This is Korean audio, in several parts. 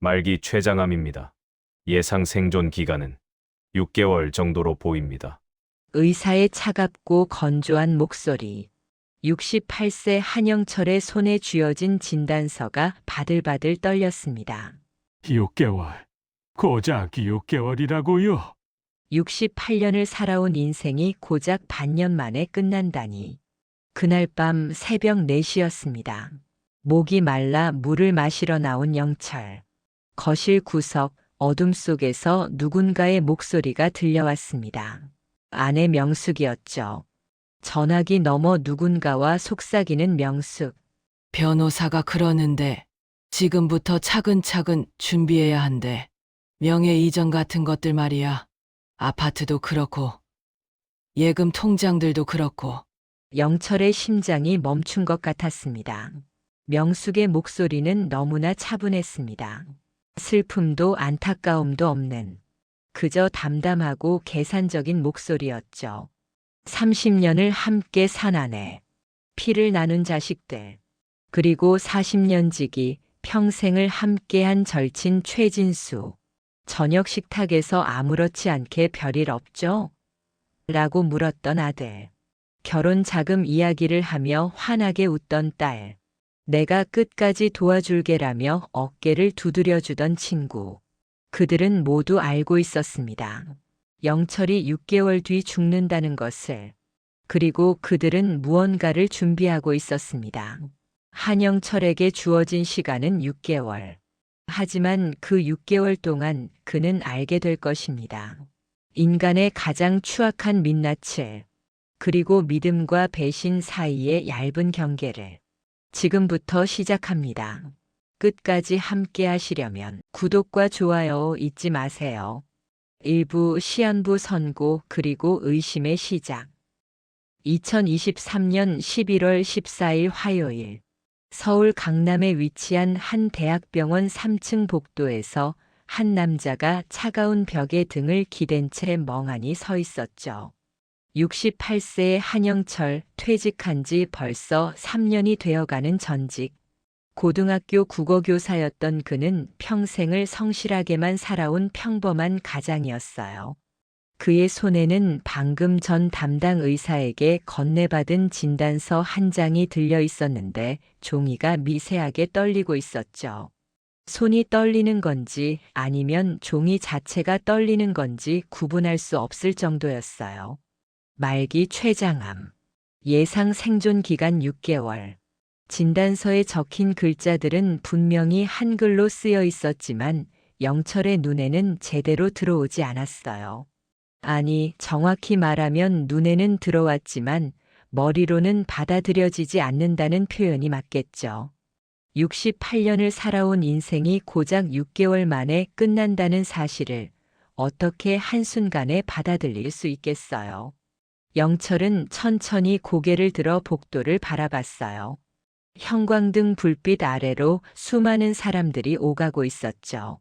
말기 췌장암입니다. 예상 생존 기간은 6개월 정도로 보입니다. 의사의 차갑고 건조한 목소리. 68세 한영철의 손에 쥐어진 진단서가 바들바들 떨렸습니다. 6개월. 고작 6개월이라고요? 68년을 살아온 인생이 고작 반년 만에 끝난다니. 그날 밤 새벽 4시였습니다. 목이 말라 물을 마시러 나온 영철. 거실 구석 어둠 속에서 누군가의 목소리가 들려왔습니다. 아내 명숙이었죠. 전화기 너머 누군가와 속삭이는 명숙. 변호사가 그러는데 지금부터 차근차근 준비해야 한대. 명예 이전 같은 것들 말이야. 아파트도 그렇고 예금 통장들도 그렇고. 영철의 심장이 멈춘 것 같았습니다. 명숙의 목소리는 너무나 차분했습니다. 슬픔도 안타까움도 없는 그저 담담하고 계산적인 목소리였죠. 30년을 함께 산 아내, 피를 나눈 자식들, 그리고 40년 지기 평생을 함께한 절친 최진수. 저녁 식탁에서 아무렇지 않게 별일 없죠? 라고 물었던 아들. 결혼 자금 이야기를 하며 환하게 웃던 딸. 내가 끝까지 도와줄게라며 어깨를 두드려주던 친구. 그들은 모두 알고 있었습니다. 영철이 6개월 뒤 죽는다는 것을. 그리고 그들은 무언가를 준비하고 있었습니다. 한영철에게 주어진 시간은 6개월. 하지만 그 6개월 동안 그는 알게 될 것입니다. 인간의 가장 추악한 민낯을, 그리고 믿음과 배신 사이의 얇은 경계를 지금부터 시작합니다. 끝까지 함께 하시려면 구독과 좋아요 잊지 마세요. 일부 시한부 선고 그리고 의심의 시작. 2023년 11월 14일 화요일. 서울 강남에 위치한 한 대학병원 3층 복도에서 한 남자가 차가운 벽에 등을 기댄 채 멍하니 서 있었죠. 68세의 한영철, 퇴직한 지 벌써 3년이 되어가는 전직. 고등학교 국어교사였던 그는 평생을 성실하게만 살아온 평범한 가장이었어요. 그의 손에는 방금 전 담당 의사에게 건네받은 진단서 한 장이 들려 있었는데 종이가 미세하게 떨리고 있었죠. 손이 떨리는 건지 아니면 종이 자체가 떨리는 건지 구분할 수 없을 정도였어요. 말기 췌장암. 예상 생존 기간 6개월. 진단서에 적힌 글자들은 분명히 한글로 쓰여 있었지만 영철의 눈에는 제대로 들어오지 않았어요. 아니, 정확히 말하면 눈에는 들어왔지만 머리로는 받아들여지지 않는다는 표현이 맞겠죠. 68년을 살아온 인생이 고작 6개월 만에 끝난다는 사실을 어떻게 한순간에 받아들일 수 있겠어요. 영철은 천천히 고개를 들어 복도를 바라봤어요. 형광등 불빛 아래로 수많은 사람들이 오가고 있었죠.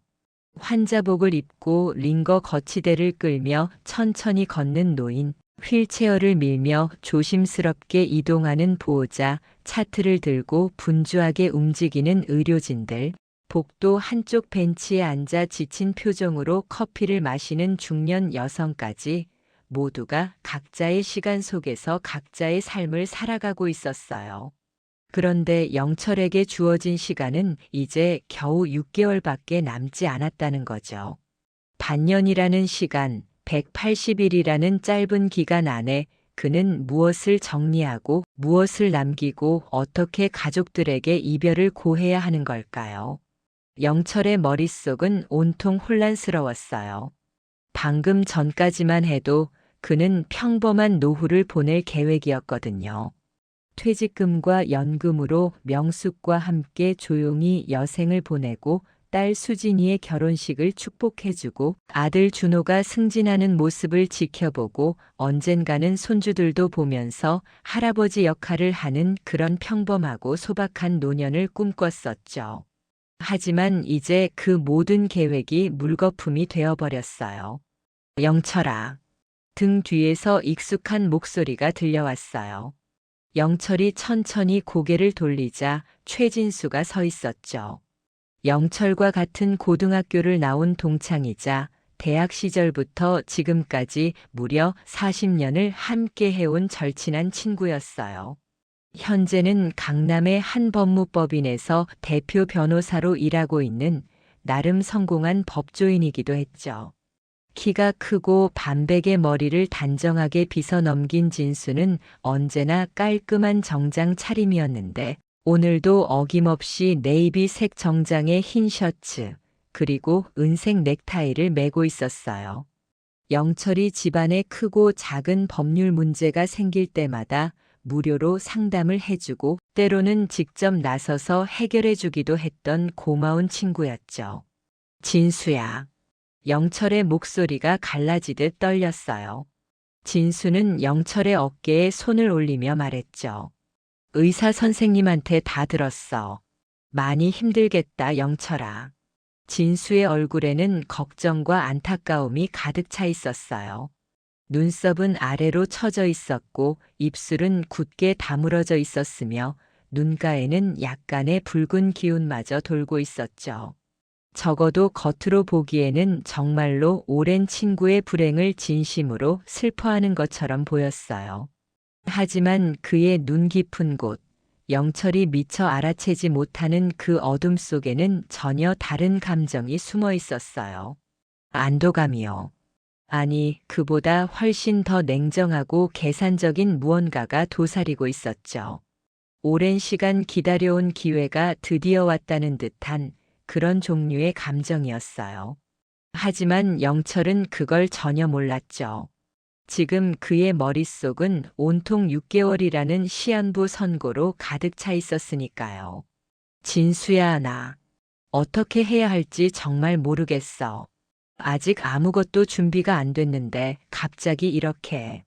환자복을 입고 링거 거치대를 끌며 천천히 걷는 노인, 휠체어를 밀며 조심스럽게 이동하는 보호자, 차트를 들고 분주하게 움직이는 의료진들, 복도 한쪽 벤치에 앉아 지친 표정으로 커피를 마시는 중년 여성까지 모두가 각자의 시간 속에서 각자의 삶을 살아가고 있었어요. 그런데 영철에게 주어진 시간은 이제 겨우 6개월밖에 남지 않았다는 거죠. 반년이라는 시간, 180일이라는 짧은 기간 안에 그는 무엇을 정리하고 무엇을 남기고 어떻게 가족들에게 이별을 고해야 하는 걸까요? 영철의 머릿속은 온통 혼란스러웠어요. 방금 전까지만 해도 그는 평범한 노후를 보낼 계획이었거든요. 퇴직금과 연금으로 명숙과 함께 조용히 여생을 보내고 딸 수진이의 결혼식을 축복해주고 아들 준호가 승진하는 모습을 지켜보고 언젠가는 손주들도 보면서 할아버지 역할을 하는 그런 평범하고 소박한 노년을 꿈꿨었죠. 하지만 이제 그 모든 계획이 물거품이 되어버렸어요. 영철아. 등 뒤에서 익숙한 목소리가 들려왔어요. 영철이 천천히 고개를 돌리자 최진수가 서 있었죠. 영철과 같은 고등학교를 나온 동창이자 대학 시절부터 지금까지 무려 40년을 함께 해온 절친한 친구였어요. 현재는 강남의 한 법무법인에서 대표 변호사로 일하고 있는 나름 성공한 법조인이기도 했죠. 키가 크고 반백의 머리를 단정하게 빗어 넘긴 진수는 언제나 깔끔한 정장 차림이었는데 오늘도 어김없이 네이비색 정장에 흰 셔츠 그리고 은색 넥타이를 메고 있었어요. 영철이 집안에 크고 작은 법률 문제가 생길 때마다 무료로 상담을 해주고 때로는 직접 나서서 해결해주기도 했던 고마운 친구였죠. 진수야. 영철의 목소리가 갈라지듯 떨렸어요. 진수는 영철의 어깨에 손을 올리며 말했죠. 의사 선생님한테 다 들었어. 많이 힘들겠다, 영철아. 진수의 얼굴에는 걱정과 안타까움이 가득 차 있었어요. 눈썹은 아래로 처져 있었고 입술은 굳게 다물어져 있었으며 눈가에는 약간의 붉은 기운마저 돌고 있었죠. 적어도 겉으로 보기에는 정말로 오랜 친구의 불행을 진심으로 슬퍼하는 것처럼 보였어요. 하지만 그의 눈 깊은 곳, 영철이 미처 알아채지 못하는 그 어둠 속에는 전혀 다른 감정이 숨어 있었어요. 안도감이요. 아니, 그보다 훨씬 더 냉정하고 계산적인 무언가가 도사리고 있었죠. 오랜 시간 기다려온 기회가 드디어 왔다는 듯한 그런 종류의 감정이었어요. 하지만 영철은 그걸 전혀 몰랐죠. 지금 그의 머릿속은 온통 6개월이라는 시한부 선고로 가득 차 있었으니까요. 진수야, 나 어떻게 해야 할지 정말 모르겠어. 아직 아무것도 준비가 안 됐는데 갑자기 이렇게.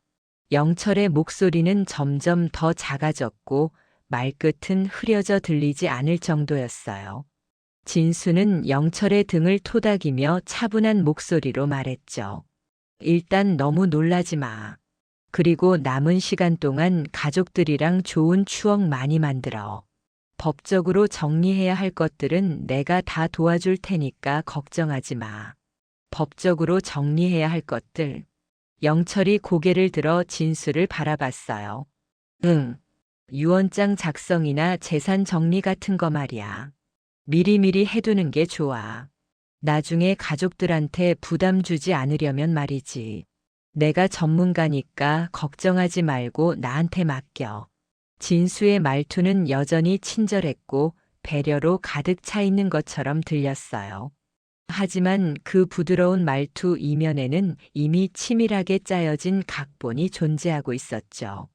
영철의 목소리는 점점 더 작아졌고 말끝은 흐려져 들리지 않을 정도였어요. 진수는 영철의 등을 토닥이며 차분한 목소리로 말했죠. 일단 너무 놀라지 마. 그리고 남은 시간 동안 가족들이랑 좋은 추억 많이 만들어. 법적으로 정리해야 할 것들은 내가 다 도와줄 테니까 걱정하지 마. 법적으로 정리해야 할 것들. 영철이 고개를 들어 진수를 바라봤어요. 응. 유언장 작성이나 재산 정리 같은 거 말이야. 미리미리 해두는 게 좋아. 나중에 가족들한테 부담 주지 않으려면 말이지. 내가 전문가니까 걱정하지 말고 나한테 맡겨. 진수의 말투는 여전히 친절했고 배려로 가득 차 있는 것처럼 들렸어요. 하지만 그 부드러운 말투 이면에는 이미 치밀하게 짜여진 각본이 존재하고 있었죠.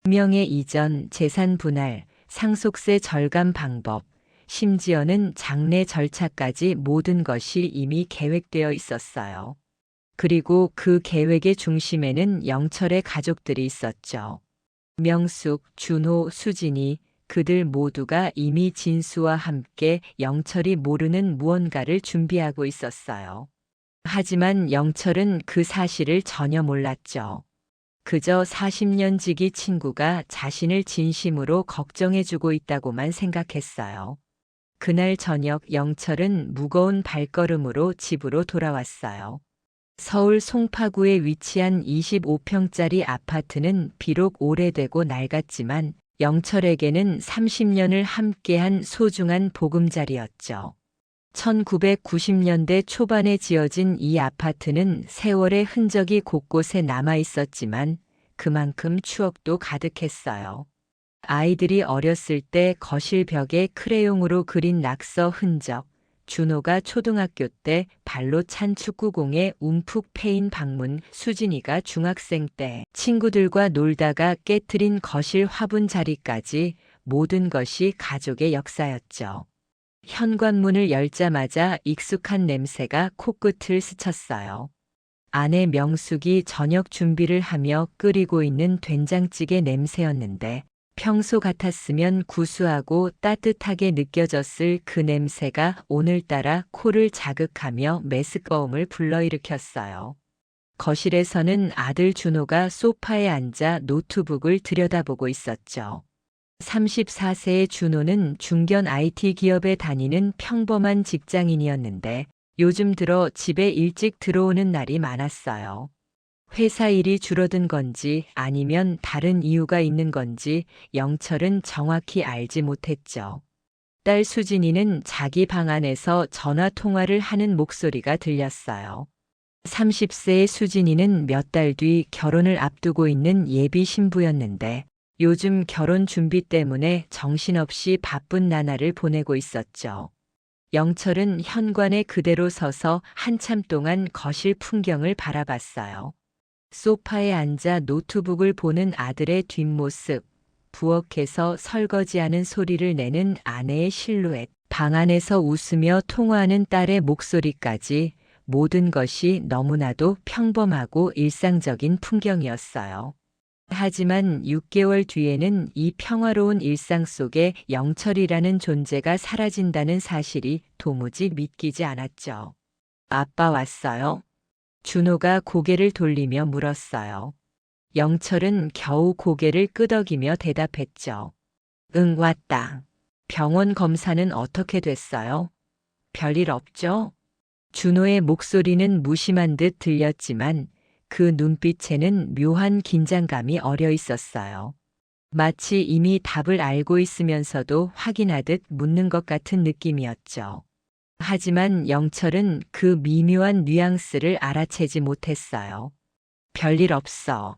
명예 이전, 재산 분할, 상속세 절감 방법, 심지어는 장례 절차까지 모든 것이 이미 계획되어 있었어요. 그리고 그 계획의 중심에는 영철의 가족들이 있었죠. 명숙, 준호, 수진이 그들 모두가 이미 진수와 함께 영철이 모르는 무언가를 준비하고 있었어요. 하지만 영철은 그 사실을 전혀 몰랐죠. 그저 40년 지기 친구가 자신을 진심으로 걱정해주고 있다고만 생각했어요. 그날 저녁 영철은 무거운 발걸음으로 집으로 돌아왔어요. 서울 송파구에 위치한 25평짜리 아파트는 비록 오래되고 낡았지만 영철에게는 30년을 함께한 소중한 보금자리였죠. 1990년대 초반에 지어진 이 아파트는 세월의 흔적이 곳곳에 남아 있었지만 그만큼 추억도 가득했어요. 아이들이 어렸을 때 거실 벽에 크레용으로 그린 낙서 흔적, 준호가 초등학교 때 발로 찬 축구공에 움푹 패인 방문, 수진이가 중학생 때 친구들과 놀다가 깨트린 거실 화분 자리까지 모든 것이 가족의 역사였죠. 현관문을 열자마자 익숙한 냄새가 코끝을 스쳤어요. 아내 명숙이 저녁 준비를 하며 끓이고 있는 된장찌개 냄새였는데 평소 같았으면 구수하고 따뜻하게 느껴졌을 그 냄새가 오늘따라 코를 자극하며 메스꺼움을 불러일으켰어요. 거실에서는 아들 준호가 소파에 앉아 노트북을 들여다보고 있었죠. 34세의 준호는 중견 IT 기업에 다니는 평범한 직장인이었는데 요즘 들어 집에 일찍 들어오는 날이 많았어요. 회사 일이 줄어든 건지 아니면 다른 이유가 있는 건지 영철은 정확히 알지 못했죠. 딸 수진이는 자기 방 안에서 전화 통화를 하는 목소리가 들렸어요. 30세의 수진이는 몇 달 뒤 결혼을 앞두고 있는 예비 신부였는데 요즘 결혼 준비 때문에 정신없이 바쁜 나날을 보내고 있었죠. 영철은 현관에 그대로 서서 한참 동안 거실 풍경을 바라봤어요. 소파에 앉아 노트북을 보는 아들의 뒷모습, 부엌에서 설거지하는 소리를 내는 아내의 실루엣, 방 안에서 웃으며 통화하는 딸의 목소리까지 모든 것이 너무나도 평범하고 일상적인 풍경이었어요. 하지만 6개월 뒤에는 이 평화로운 일상 속에 영철이라는 존재가 사라진다는 사실이 도무지 믿기지 않았죠. 아빠 왔어요? 준호가 고개를 돌리며 물었어요. 영철은 겨우 고개를 끄덕이며 대답했죠. 응, 왔다. 병원 검사는 어떻게 됐어요? 별일 없죠? 준호의 목소리는 무심한 듯 들렸지만 그 눈빛에는 묘한 긴장감이 어려 있었어요. 마치 이미 답을 알고 있으면서도 확인하듯 묻는 것 같은 느낌이었죠. 하지만 영철은 그 미묘한 뉘앙스를 알아채지 못했어요. 별일 없어.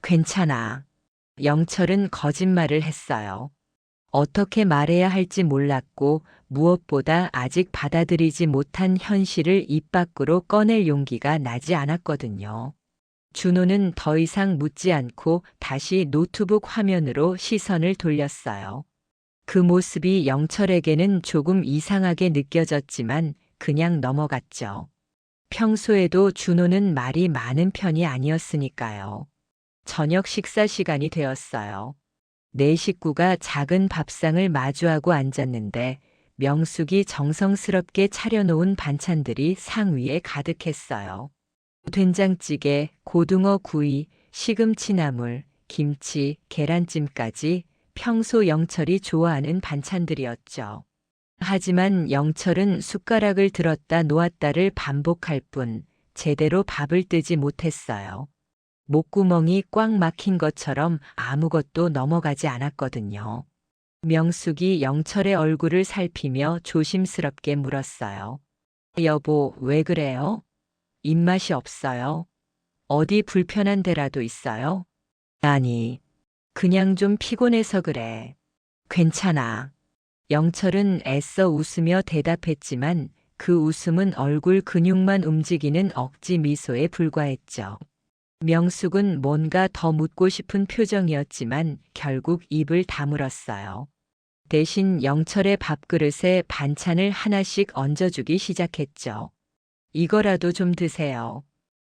괜찮아. 영철은 거짓말을 했어요. 어떻게 말해야 할지 몰랐고 무엇보다 아직 받아들이지 못한 현실을 입 밖으로 꺼낼 용기가 나지 않았거든요. 준호는 더 이상 묻지 않고 다시 노트북 화면으로 시선을 돌렸어요. 그 모습이 영철에게는 조금 이상하게 느껴졌지만 그냥 넘어갔죠. 평소에도 준호는 말이 많은 편이 아니었으니까요. 저녁 식사 시간이 되었어요. 네 식구가 작은 밥상을 마주하고 앉았는데 명숙이 정성스럽게 차려놓은 반찬들이 상위에 가득했어요. 된장찌개, 고등어 구이, 시금치 나물, 김치, 계란찜까지 평소 영철이 좋아하는 반찬들이었죠. 하지만 영철은 숟가락을 들었다 놓았다를 반복할 뿐 제대로 밥을 뜨지 못했어요. 목구멍이 꽉 막힌 것처럼 아무것도 넘어가지 않았거든요. 명숙이 영철의 얼굴을 살피며 조심스럽게 물었어요. 여보, 왜 그래요? 입맛이 없어요? 어디 불편한 데라도 있어요? 아니, 그냥 좀 피곤해서 그래. 괜찮아. 영철은 애써 웃으며 대답했지만 그 웃음은 얼굴 근육만 움직이는 억지 미소에 불과했죠. 명숙은 뭔가 더 묻고 싶은 표정이었지만 결국 입을 다물었어요. 대신 영철의 밥그릇에 반찬을 하나씩 얹어주기 시작했죠. 이거라도 좀 드세요.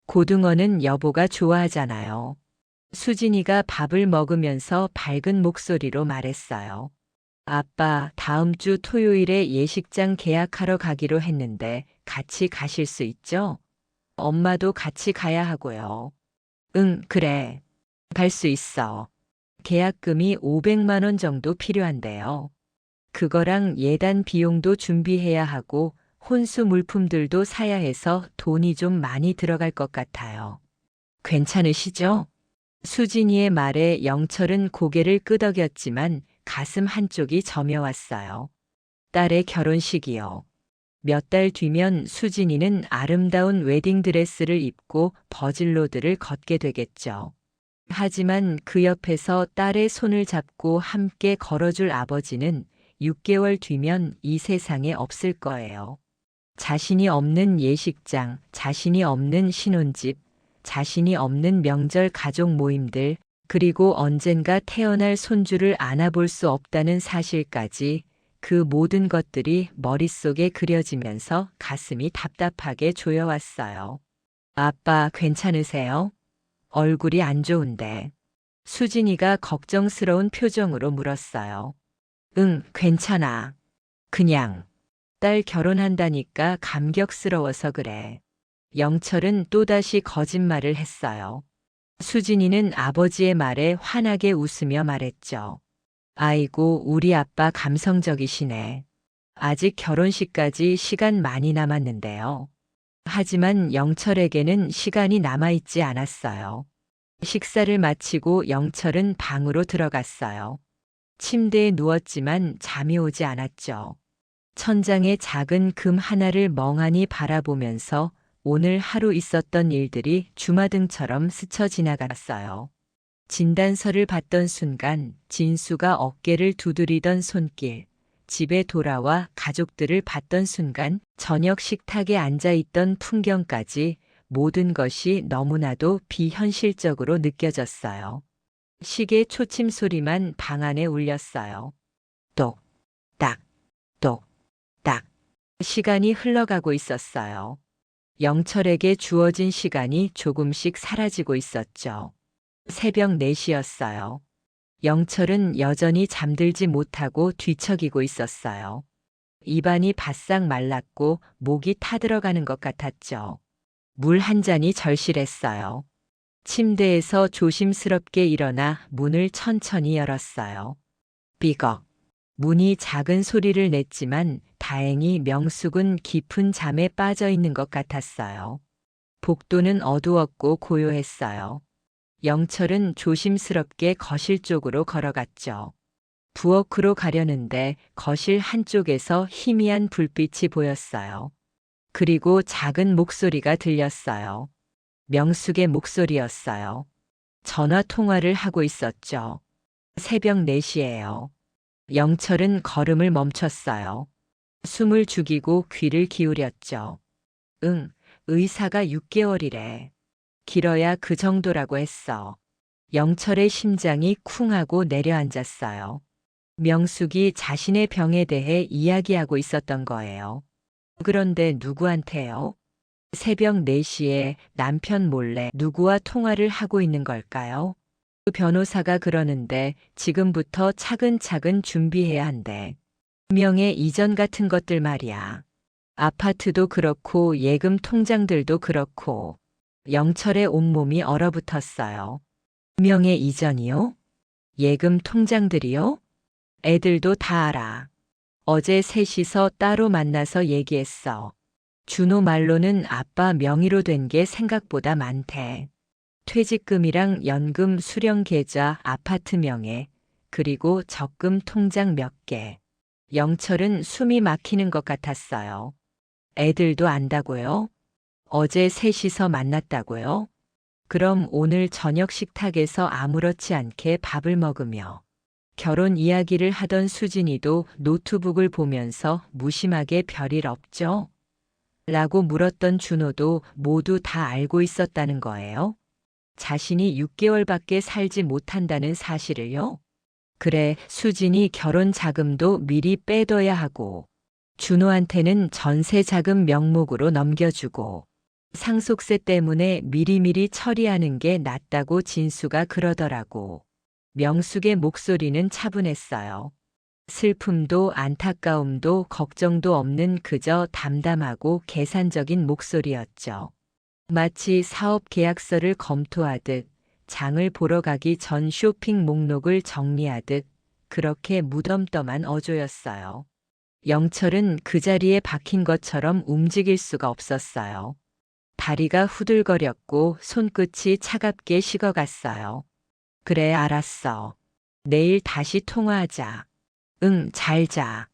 고등어는 여보가 좋아하잖아요. 수진이가 밥을 먹으면서 밝은 목소리로 말했어요. 아빠, 다음 주 토요일에 예식장 계약하러 가기로 했는데 같이 가실 수 있죠? 엄마도 같이 가야 하고요. 응, 그래. 갈 수 있어. 계약금이 500만 원 정도 필요한데요. 그거랑 예단 비용도 준비해야 하고 혼수 물품들도 사야 해서 돈이 좀 많이 들어갈 것 같아요. 괜찮으시죠? 수진이의 말에 영철은 고개를 끄덕였지만 가슴 한쪽이 저며왔어요. 딸의 결혼식이요. 몇 달 뒤면 수진이는 아름다운 웨딩드레스를 입고 버질로드를 걷게 되겠죠. 하지만 그 옆에서 딸의 손을 잡고 함께 걸어줄 아버지는 6개월 뒤면 이 세상에 없을 거예요. 자신이 없는 예식장, 자신이 없는 신혼집, 자신이 없는 명절 가족 모임들, 그리고 언젠가 태어날 손주를 안아볼 수 없다는 사실까지 그 모든 것들이 머릿속에 그려지면서 가슴이 답답하게 조여왔어요. 아빠, 괜찮으세요? 얼굴이 안 좋은데. 수진이가 걱정스러운 표정으로 물었어요. 응, 괜찮아. 그냥. 딸 결혼한다니까 감격스러워서 그래. 영철은 또다시 거짓말을 했어요. 수진이는 아버지의 말에 환하게 웃으며 말했죠. 아이고, 우리 아빠 감성적이시네. 아직 결혼식까지 시간 많이 남았는데요. 하지만 영철에게는 시간이 남아있지 않았어요. 식사를 마치고 영철은 방으로 들어갔어요. 침대에 누웠지만 잠이 오지 않았죠. 천장에 작은 금 하나를 멍하니 바라보면서 오늘 하루 있었던 일들이 주마등처럼 스쳐 지나갔어요. 진단서를 받던 순간 진수가 어깨를 두드리던 손길, 집에 돌아와 가족들을 봤던 순간 저녁 식탁에 앉아있던 풍경까지 모든 것이 너무나도 비현실적으로 느껴졌어요. 시계 초침 소리만 방 안에 울렸어요. 똑, 딱, 똑, 딱. 시간이 흘러가고 있었어요. 영철에게 주어진 시간이 조금씩 사라지고 있었죠. 새벽 4시였어요. 영철은 여전히 잠들지 못하고 뒤척이고 있었어요. 입안이 바싹 말랐고 목이 타들어가는 것 같았죠. 물 한 잔이 절실했어요. 침대에서 조심스럽게 일어나 문을 천천히 열었어요. 삐걱. 문이 작은 소리를 냈지만 다행히 명숙은 깊은 잠에 빠져 있는 것 같았어요. 복도는 어두웠고 고요했어요. 영철은 조심스럽게 거실 쪽으로 걸어갔죠. 부엌으로 가려는데 거실 한쪽에서 희미한 불빛이 보였어요. 그리고 작은 목소리가 들렸어요. 명숙의 목소리였어요. 전화 통화를 하고 있었죠. 새벽 4시예요. 영철은 걸음을 멈췄어요. 숨을 죽이고 귀를 기울였죠. 응, 의사가 6개월이래. 길어야 그 정도라고 했어. 영철의 심장이 쿵 하고 내려앉았어요. 명숙이 자신의 병에 대해 이야기하고 있었던 거예요. 그런데 누구한테요? 새벽 4시에 남편 몰래 누구와 통화를 하고 있는 걸까요? 그 변호사가 그러는데 지금부터 차근차근 준비해야 한대. 명예 이전 같은 것들 말이야. 아파트도 그렇고 예금 통장들도 그렇고. 영철의 온몸이 얼어붙었어요. 명예 이전이요? 예금 통장들이요? 애들도 다 알아. 어제 셋이서 따로 만나서 얘기했어. 준호 말로는 아빠 명의로 된 게 생각보다 많대. 퇴직금이랑 연금 수령 계좌, 아파트 명예, 그리고 적금 통장 몇 개. 영철은 숨이 막히는 것 같았어요. 애들도 안다고요? 어제 셋이서 만났다고요? 그럼 오늘 저녁 식탁에서 아무렇지 않게 밥을 먹으며 결혼 이야기를 하던 수진이도 노트북을 보면서 무심하게 별일 없죠? 라고 물었던 준호도 모두 다 알고 있었다는 거예요. 자신이 6개월밖에 살지 못한다는 사실을요? 그래, 수진이 결혼 자금도 미리 빼둬야 하고 준호한테는 전세 자금 명목으로 넘겨주고 상속세 때문에 미리미리 처리하는 게 낫다고 진수가 그러더라고. 명숙의 목소리는 차분했어요. 슬픔도 안타까움도 걱정도 없는 그저 담담하고 계산적인 목소리였죠. 마치 사업 계약서를 검토하듯 장을 보러 가기 전 쇼핑 목록을 정리하듯 그렇게 무덤덤한 어조였어요. 영철은 그 자리에 박힌 것처럼 움직일 수가 없었어요. 다리가 후들거렸고 손끝이 차갑게 식어갔어요. 그래, 알았어. 내일 다시 통화하자. 응, 잘 자.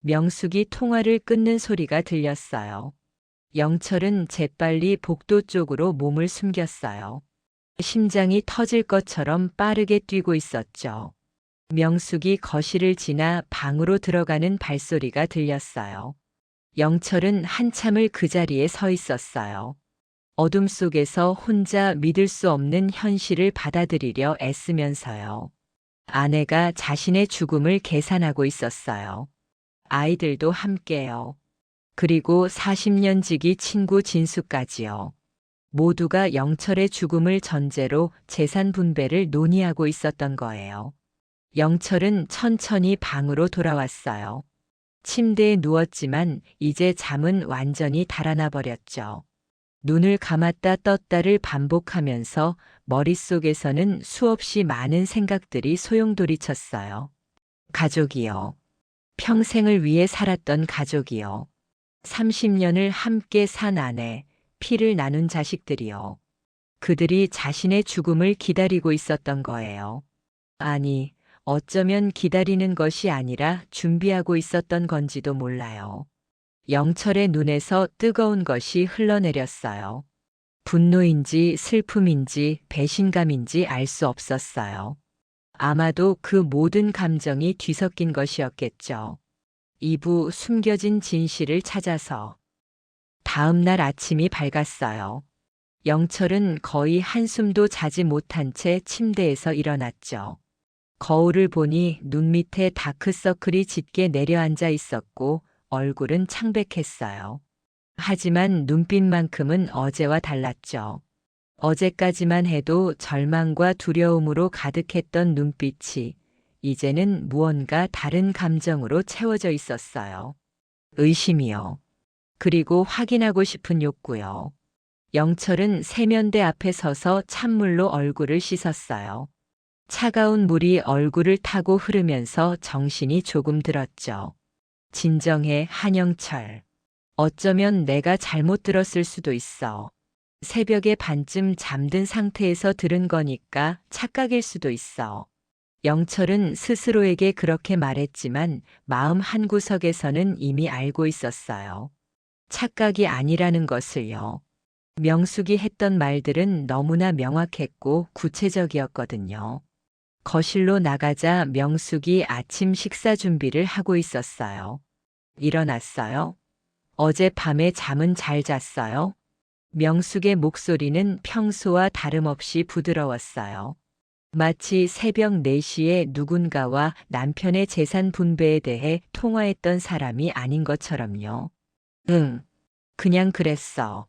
명숙이 통화를 끊는 소리가 들렸어요. 영철은 재빨리 복도 쪽으로 몸을 숨겼어요. 심장이 터질 것처럼 빠르게 뛰고 있었죠. 명숙이 거실을 지나 방으로 들어가는 발소리가 들렸어요. 영철은 한참을 그 자리에 서 있었어요. 어둠 속에서 혼자 믿을 수 없는 현실을 받아들이려 애쓰면서요. 아내가 자신의 죽음을 계산하고 있었어요. 아이들도 함께요. 그리고 40년 지기 친구 진수까지요. 모두가 영철의 죽음을 전제로 재산 분배를 논의하고 있었던 거예요. 영철은 천천히 방으로 돌아왔어요. 침대에 누웠지만 이제 잠은 완전히 달아나 버렸죠. 눈을 감았다 떴다를 반복하면서 머릿속에서는 수없이 많은 생각들이 소용돌이쳤어요. 가족이요. 평생을 위해 살았던 가족이요. 30년을 함께 산 아내, 피를 나눈 자식들이요. 그들이 자신의 죽음을 기다리고 있었던 거예요. 아니, 어쩌면 기다리는 것이 아니라 준비하고 있었던 건지도 몰라요. 영철의 눈에서 뜨거운 것이 흘러내렸어요. 분노인지 슬픔인지 배신감인지 알 수 없었어요. 아마도 그 모든 감정이 뒤섞인 것이었겠죠. 이부 숨겨진 진실을 찾아서. 다음 날 아침이 밝았어요. 영철은 거의 한숨도 자지 못한 채 침대에서 일어났죠. 거울을 보니 눈 밑에 다크서클이 짙게 내려앉아 있었고 얼굴은 창백했어요. 하지만 눈빛만큼은 어제와 달랐죠. 어제까지만 해도 절망과 두려움으로 가득했던 눈빛이 이제는 무언가 다른 감정으로 채워져 있었어요. 의심이요. 그리고 확인하고 싶은 욕구요. 영철은 세면대 앞에 서서 찬물로 얼굴을 씻었어요. 차가운 물이 얼굴을 타고 흐르면서 정신이 조금 들었죠. 진정해, 한영철. 어쩌면 내가 잘못 들었을 수도 있어. 새벽에 반쯤 잠든 상태에서 들은 거니까 착각일 수도 있어. 영철은 스스로에게 그렇게 말했지만 마음 한구석에서는 이미 알고 있었어요. 착각이 아니라는 것을요. 명숙이 했던 말들은 너무나 명확했고 구체적이었거든요. 거실로 나가자 명숙이 아침 식사 준비를 하고 있었어요. 일어났어요? 어젯밤에 잠은 잘 잤어요? 명숙의 목소리는 평소와 다름없이 부드러웠어요. 마치 새벽 4시에 누군가와 남편의 재산 분배에 대해 통화했던 사람이 아닌 것처럼요. 응, 그냥 그랬어.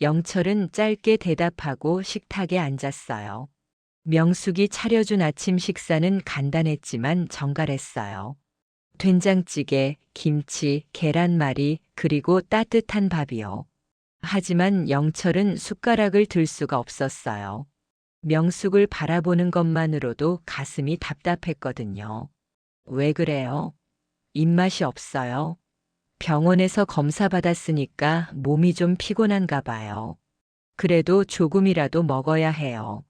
영철은 짧게 대답하고 식탁에 앉았어요. 명숙이 차려준 아침 식사는 간단했지만 정갈했어요. 된장찌개, 김치, 계란말이, 그리고 따뜻한 밥이요. 하지만 영철은 숟가락을 들 수가 없었어요. 명숙을 바라보는 것만으로도 가슴이 답답했거든요. 왜 그래요? 입맛이 없어요? 병원에서 검사 받았으니까 몸이 좀 피곤한가 봐요. 그래도 조금이라도 먹어야 해요.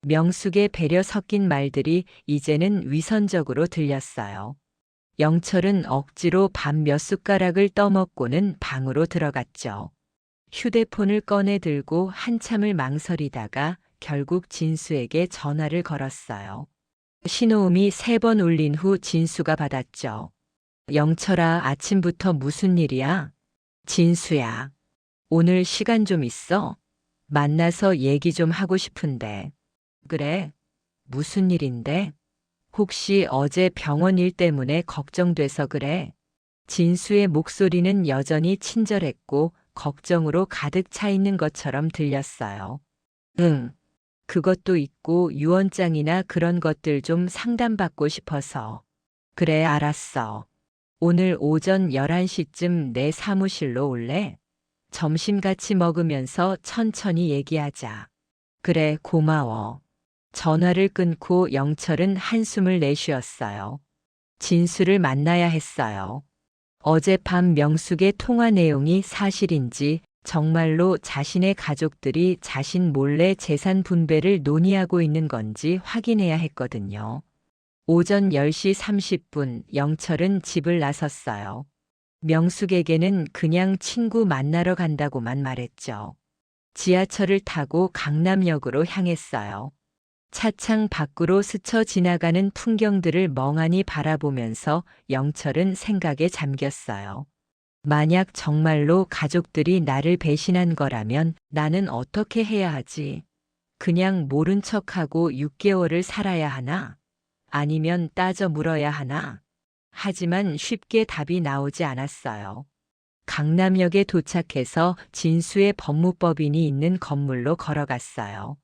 명숙의 배려 섞인 말들이 이제는 위선적으로 들렸어요. 영철은 억지로 밥 몇 숟가락을 떠먹고는 방으로 들어갔죠. 휴대폰을 꺼내 들고 한참을 망설이다가 결국 진수에게 전화를 걸었어요. 신호음이 3번 울린 후 진수가 받았죠. 영철아, 아침부터 무슨 일이야? 진수야. 오늘 시간 좀 있어? 만나서 얘기 좀 하고 싶은데. 그래? 무슨 일인데? 혹시 어제 병원 일 때문에 걱정돼서 그래? 진수의 목소리는 여전히 친절했고 걱정으로 가득 차 있는 것처럼 들렸어요. 응. 그것도 있고 유언장이나 그런 것들 좀 상담받고 싶어서. 그래, 알았어. 오늘 오전 11시쯤 내 사무실로 올래? 점심 같이 먹으면서 천천히 얘기하자. 그래, 고마워. 전화를 끊고 영철은 한숨을 내쉬었어요. 진수를 만나야 했어요. 어젯밤 명숙의 통화 내용이 사실인지 정말로 자신의 가족들이 자신 몰래 재산 분배를 논의하고 있는 건지 확인해야 했거든요. 오전 10시 30분 영철은 집을 나섰어요. 명숙에게는 그냥 친구 만나러 간다고만 말했죠. 지하철을 타고 강남역으로 향했어요. 차창 밖으로 스쳐 지나가는 풍경들을 멍하니 바라보면서 영철은 생각에 잠겼어요. 만약 정말로 가족들이 나를 배신한 거라면 나는 어떻게 해야 하지? 그냥 모른 척하고 6개월을 살아야 하나? 아니면 따져 물어야 하나? 하지만 쉽게 답이 나오지 않았어요. 강남역에 도착해서 진수의 법무법인이 있는 건물로 걸어갔어요.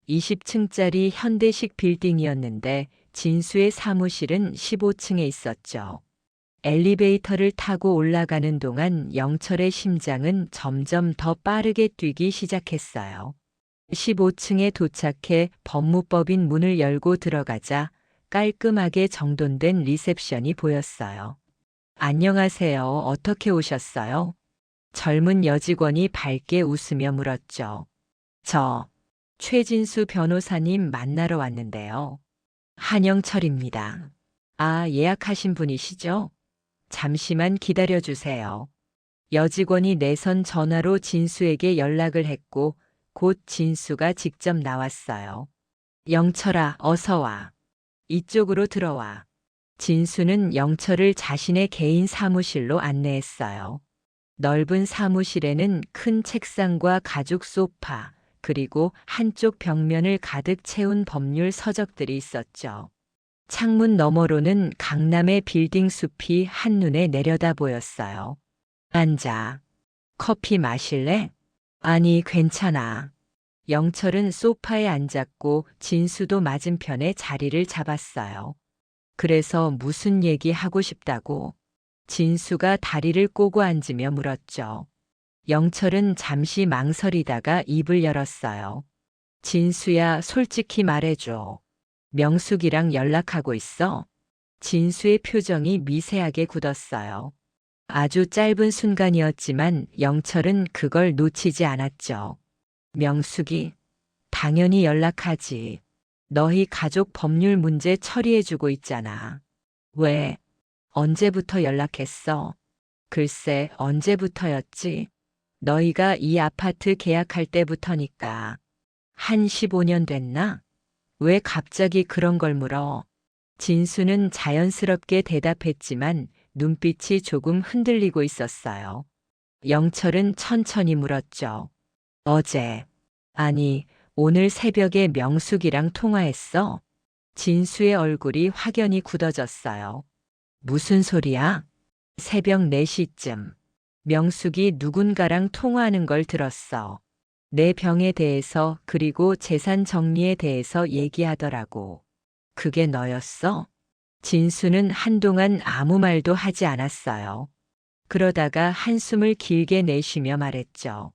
20층짜리 현대식 빌딩이었는데 진수의 사무실은 15층에 있었죠. 엘리베이터를 타고 올라가는 동안 영철의 심장은 점점 더 빠르게 뛰기 시작했어요. 15층에 도착해 법무법인 문을 열고 들어가자 깔끔하게 정돈된 리셉션이 보였어요. 안녕하세요. 어떻게 오셨어요? 젊은 여직원이 밝게 웃으며 물었죠. 저, 최진수 변호사님 만나러 왔는데요. 한영철입니다. 아, 예약하신 분이시죠? 잠시만 기다려 주세요. 여직원이 내선 전화로 진수에게 연락을 했고 곧 진수가 직접 나왔어요. 영철아, 어서 와. 이쪽으로 들어와. 진수는 영철을 자신의 개인 사무실로 안내했어요. 넓은 사무실에는 큰 책상과 가죽 소파, 그리고 한쪽 벽면을 가득 채운 법률 서적들이 있었죠. 창문 너머로는 강남의 빌딩 숲이 한눈에 내려다 보였어요. 앉아. 커피 마실래? 아니, 괜찮아. 영철은 소파에 앉았고 진수도 맞은편에 자리를 잡았어요. 그래서 무슨 얘기 하고 싶다고? 진수가 다리를 꼬고 앉으며 물었죠. 영철은 잠시 망설이다가 입을 열었어요. 진수야, 솔직히 말해줘. 명숙이랑 연락하고 있어? 진수의 표정이 미세하게 굳었어요. 아주 짧은 순간이었지만 영철은 그걸 놓치지 않았죠. 명숙이? 당연히 연락하지. 너희 가족 법률 문제 처리해주고 있잖아. 왜? 언제부터 연락했어? 글쎄, 언제부터였지? 너희가 이 아파트 계약할 때부터니까. 한 15년 됐나? 왜 갑자기 그런 걸 물어? 진수는 자연스럽게 대답했지만 눈빛이 조금 흔들리고 있었어요. 영철은 천천히 물었죠. 어제, 아니, 오늘 새벽에 명숙이랑 통화했어? 진수의 얼굴이 확연히 굳어졌어요. 무슨 소리야? 새벽 4시쯤. 명숙이 누군가랑 통화하는 걸 들었어. 내 병에 대해서 그리고 재산 정리에 대해서 얘기하더라고. 그게 너였어? 진수는 한동안 아무 말도 하지 않았어요. 그러다가 한숨을 길게 내쉬며 말했죠.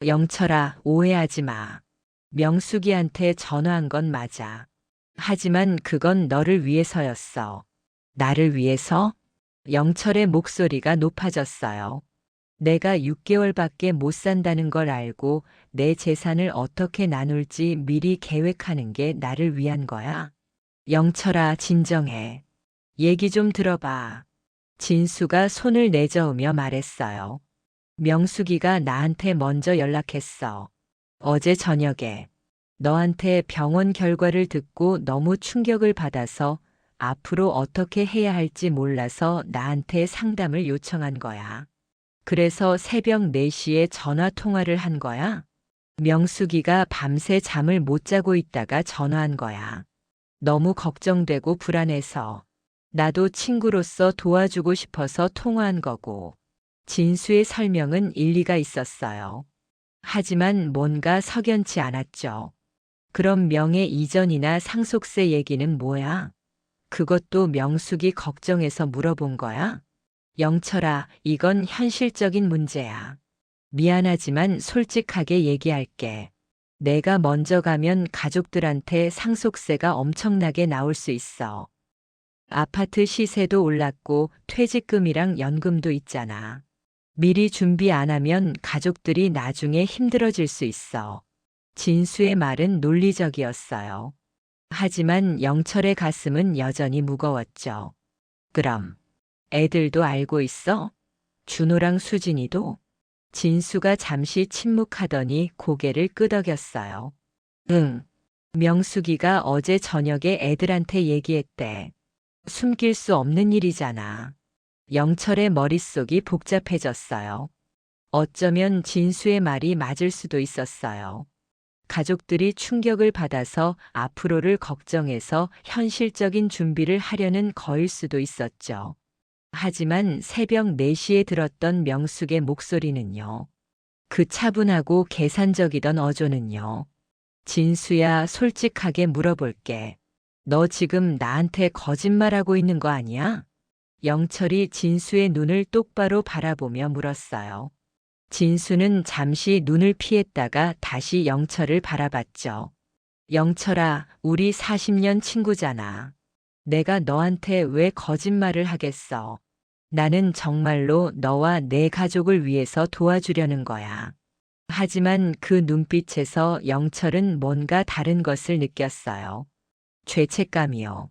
영철아, 오해하지 마. 명숙이한테 전화한 건 맞아. 하지만 그건 너를 위해서였어. 나를 위해서? 영철의 목소리가 높아졌어요. 내가 6개월밖에 못 산다는 걸 알고 내 재산을 어떻게 나눌지 미리 계획하는 게 나를 위한 거야. 영철아, 진정해. 얘기 좀 들어봐. 진수가 손을 내저으며 말했어요. 명숙이가 나한테 먼저 연락했어. 어제 저녁에. 너한테 병원 결과를 듣고 너무 충격을 받아서 앞으로 어떻게 해야 할지 몰라서 나한테 상담을 요청한 거야. 그래서 새벽 4시에 전화 통화를 한 거야. 명숙이가 밤새 잠을 못 자고 있다가 전화한 거야. 너무 걱정되고 불안해서. 나도 친구로서 도와주고 싶어서 통화한 거고. 진수의 설명은 일리가 있었어요. 하지만 뭔가 석연치 않았죠. 그럼 명예 이전이나 상속세 얘기는 뭐야? 그것도 명숙이 걱정해서 물어본 거야? 영철아, 이건 현실적인 문제야. 미안하지만 솔직하게 얘기할게. 내가 먼저 가면 가족들한테 상속세가 엄청나게 나올 수 있어. 아파트 시세도 올랐고 퇴직금이랑 연금도 있잖아. 미리 준비 안 하면 가족들이 나중에 힘들어질 수 있어. 진수의 말은 논리적이었어요. 하지만 영철의 가슴은 여전히 무거웠죠. 그럼 애들도 알고 있어? 준호랑 수진이도? 진수가 잠시 침묵하더니 고개를 끄덕였어요. 응. 명숙이가 어제 저녁에 애들한테 얘기했대. 숨길 수 없는 일이잖아. 영철의 머릿속이 복잡해졌어요. 어쩌면 진수의 말이 맞을 수도 있었어요. 가족들이 충격을 받아서 앞으로를 걱정해서 현실적인 준비를 하려는 거일 수도 있었죠. 하지만 새벽 4시에 들었던 명숙의 목소리는요. 그 차분하고 계산적이던 어조는요. 진수야, 솔직하게 물어볼게. 너 지금 나한테 거짓말하고 있는 거 아니야? 영철이 진수의 눈을 똑바로 바라보며 물었어요. 진수는 잠시 눈을 피했다가 다시 영철을 바라봤죠. 영철아, 우리 40년 친구잖아. 내가 너한테 왜 거짓말을 하겠어? 나는 정말로 너와 내 가족을 위해서 도와주려는 거야. 하지만 그 눈빛에서 영철은 뭔가 다른 것을 느꼈어요. 죄책감이요.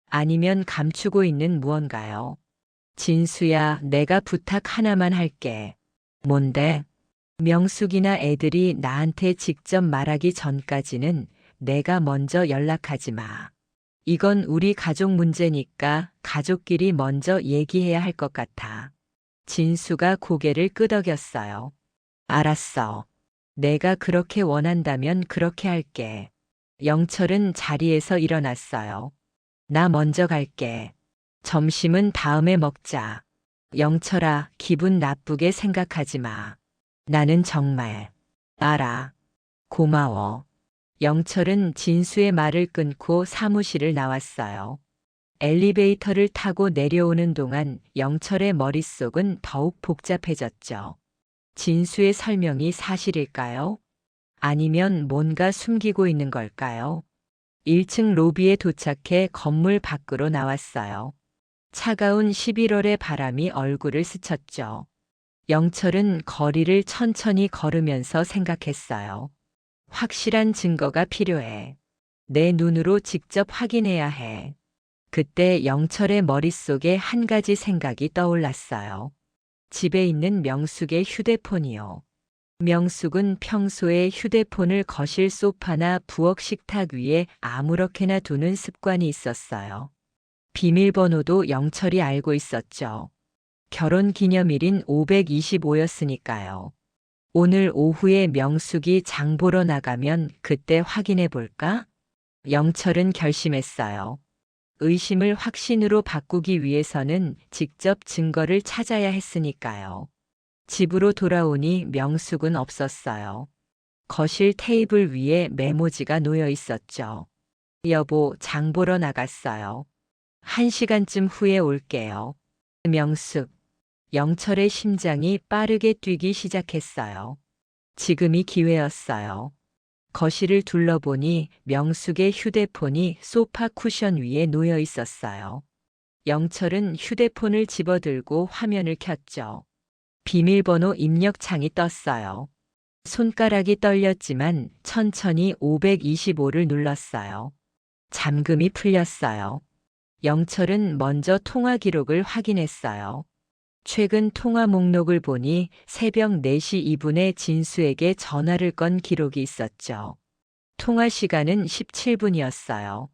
아니면 감추고 있는 무언가요. 진수야, 내가 부탁 하나만 할게. 뭔데? 명숙이나 애들이 나한테 직접 말하기 전까지는 내가 먼저 연락하지 마. 이건 우리 가족 문제니까 가족끼리 먼저 얘기해야 할 것 같아. 진수가 고개를 끄덕였어요. 알았어. 내가 그렇게 원한다면 그렇게 할게. 영철은 자리에서 일어났어요. 나 먼저 갈게. 점심은 다음에 먹자. 영철아, 기분 나쁘게 생각하지 마. 나는 정말 알아. 고마워. 영철은 진수의 말을 끊고 사무실을 나왔어요. 엘리베이터를 타고 내려오는 동안 영철의 머릿속은 더욱 복잡해졌죠. 진수의 설명이 사실일까요? 아니면 뭔가 숨기고 있는 걸까요? 1층 로비에 도착해 건물 밖으로 나왔어요. 차가운 11월의 바람이 얼굴을 스쳤죠. 영철은 거리를 천천히 걸으면서 생각했어요. 확실한 증거가 필요해. 내 눈으로 직접 확인해야 해. 그때 영철의 머릿속에 한 가지 생각이 떠올랐어요. 집에 있는 명숙의 휴대폰이요. 명숙은 평소에 휴대폰을 거실 소파나 부엌 식탁 위에 아무렇게나 두는 습관이 있었어요. 비밀번호도 영철이 알고 있었죠. 결혼 기념일인 525였으니까요. 오늘 오후에 명숙이 장 보러 나가면 그때 확인해 볼까? 영철은 결심했어요. 의심을 확신으로 바꾸기 위해서는 직접 증거를 찾아야 했으니까요. 집으로 돌아오니 명숙은 없었어요. 거실 테이블 위에 메모지가 놓여 있었죠. 여보, 장 보러 나갔어요. 1시간쯤 후에 올게요. 명숙. 영철의 심장이 빠르게 뛰기 시작했어요. 지금이 기회였어요. 거실을 둘러보니 명숙의 휴대폰이 소파 쿠션 위에 놓여 있었어요. 영철은 휴대폰을 집어들고 화면을 켰죠. 비밀번호 입력창이 떴어요. 손가락이 떨렸지만 천천히 525를 눌렀어요. 잠금이 풀렸어요. 영철은 먼저 통화 기록을 확인했어요. 최근 통화 목록을 보니 새벽 4시 2분에 진수에게 전화를 건 기록이 있었죠. 통화 시간은 17분이었어요.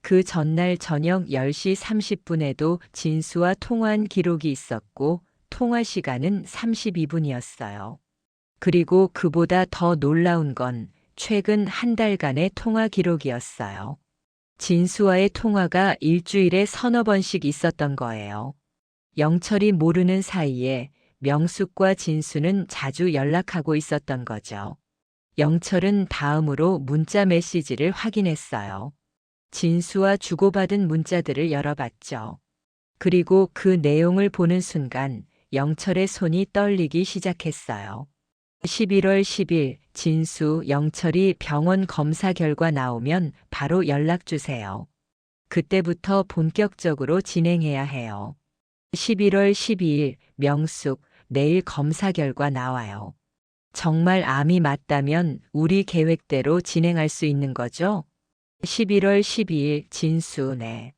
그 전날 저녁 10시 30분에도 진수와 통화한 기록이 있었고 통화 시간은 32분이었어요. 그리고 그보다 더 놀라운 건 최근 한 달간의 통화 기록이었어요. 진수와의 통화가 일주일에 서너 번씩 있었던 거예요. 영철이 모르는 사이에 명숙과 진수는 자주 연락하고 있었던 거죠. 영철은 다음으로 문자 메시지를 확인했어요. 진수와 주고받은 문자들을 열어봤죠. 그리고 그 내용을 보는 순간 영철의 손이 떨리기 시작했어요. 11월 10일 진수, 영철이 병원 검사 결과 나오면 바로 연락 주세요. 그때부터 본격적으로 진행해야 해요. 11월 12일 명숙, 내일 검사 결과 나와요. 정말 암이 맞다면 우리 계획대로 진행할 수 있는 거죠? 11월 12일 진수, 네.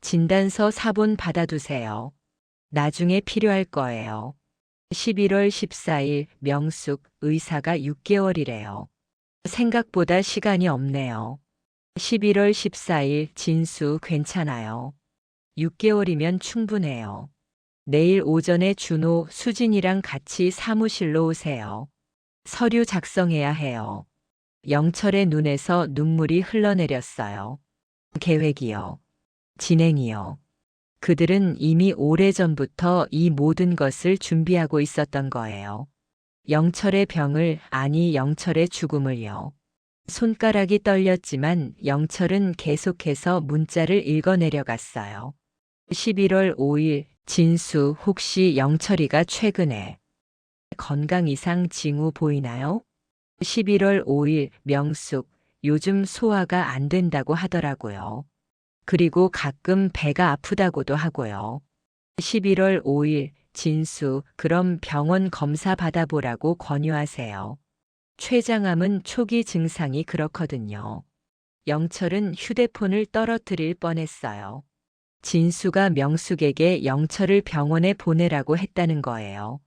진단서 사본 받아두세요. 나중에 필요할 거예요. 11월 14일 명숙, 의사가 6개월이래요. 생각보다 시간이 없네요. 11월 14일 진수, 괜찮아요. 6개월이면 충분해요. 내일 오전에 준호, 수진이랑 같이 사무실로 오세요. 서류 작성해야 해요. 영철의 눈에서 눈물이 흘러내렸어요. 계획이요. 진행이요. 그들은 이미 오래전부터 이 모든 것을 준비하고 있었던 거예요. 영철의 병을, 아니 영철의 죽음을요. 손가락이 떨렸지만 영철은 계속해서 문자를 읽어내려갔어요. 11월 5일 진수, 혹시 영철이가 최근에 건강 이상 징후 보이나요? 11월 5일 명숙, 요즘 소화가 안 된다고 하더라고요. 그리고 가끔 배가 아프다고도 하고요. 11월 5일, 진수, 그럼 병원 검사 받아보라고 권유하세요. 췌장암은 초기 증상이 그렇거든요. 영철은 휴대폰을 떨어뜨릴 뻔했어요. 진수가 명숙에게 영철을 병원에 보내라고 했다는 거예요.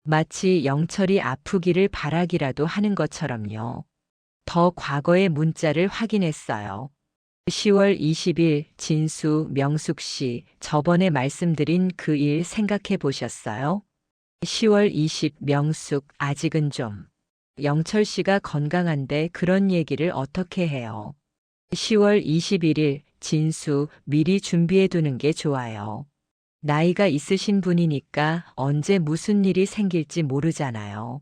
마치 영철이 아프기를 바라기라도 하는 것처럼요. 더 과거의 문자를 확인했어요. 10월 20일 진수, 명숙 씨, 저번에 말씀드린 그 일 생각해 보셨어요? 10월 20 명숙, 아직은 좀. 영철 씨가 건강한데 그런 얘기를 어떻게 해요? 10월 21일 진수, 미리 준비해 두는 게 좋아요. 나이가 있으신 분이니까 언제 무슨 일이 생길지 모르잖아요.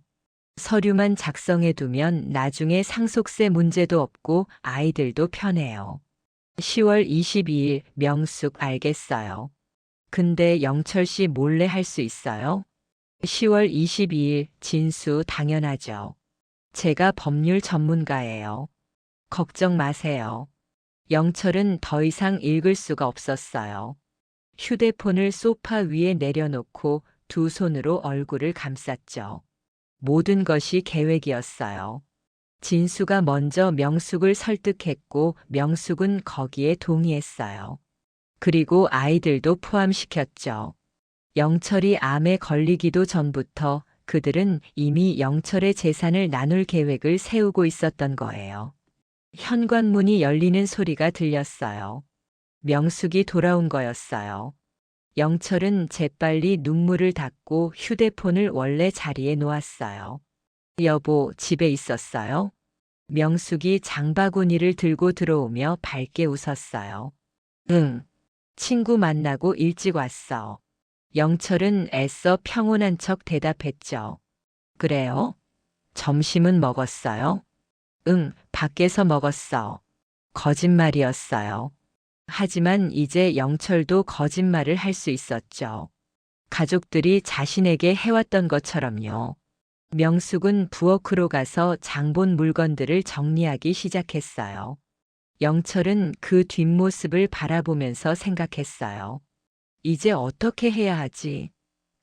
서류만 작성해 두면 나중에 상속세 문제도 없고 아이들도 편해요. 10월 22일 명숙, 알겠어요. 근데 영철 씨 몰래 할 수 있어요? 10월 22일 진수, 당연하죠. 제가 법률 전문가예요. 걱정 마세요. 영철은 더 이상 읽을 수가 없었어요. 휴대폰을 소파 위에 내려놓고 두 손으로 얼굴을 감쌌죠. 모든 것이 계획이었어요. 진수가 먼저 명숙을 설득했고 명숙은 거기에 동의했어요. 그리고 아이들도 포함시켰죠. 영철이 암에 걸리기도 전부터 그들은 이미 영철의 재산을 나눌 계획을 세우고 있었던 거예요. 현관문이 열리는 소리가 들렸어요. 명숙이 돌아온 거였어요. 영철은 재빨리 눈물을 닦고 휴대폰을 원래 자리에 놓았어요. 여보, 집에 있었어요? 명숙이 장바구니를 들고 들어오며 밝게 웃었어요. 응. 친구 만나고 일찍 왔어. 영철은 애써 평온한 척 대답했죠. 그래요? 점심은 먹었어요? 응, 밖에서 먹었어. 거짓말이었어요. 하지만 이제 영철도 거짓말을 할 수 있었죠. 가족들이 자신에게 해왔던 것처럼요. 명숙은 부엌으로 가서 장본 물건들을 정리하기 시작했어요. 영철은 그 뒷모습을 바라보면서 생각했어요. 이제 어떻게 해야 하지?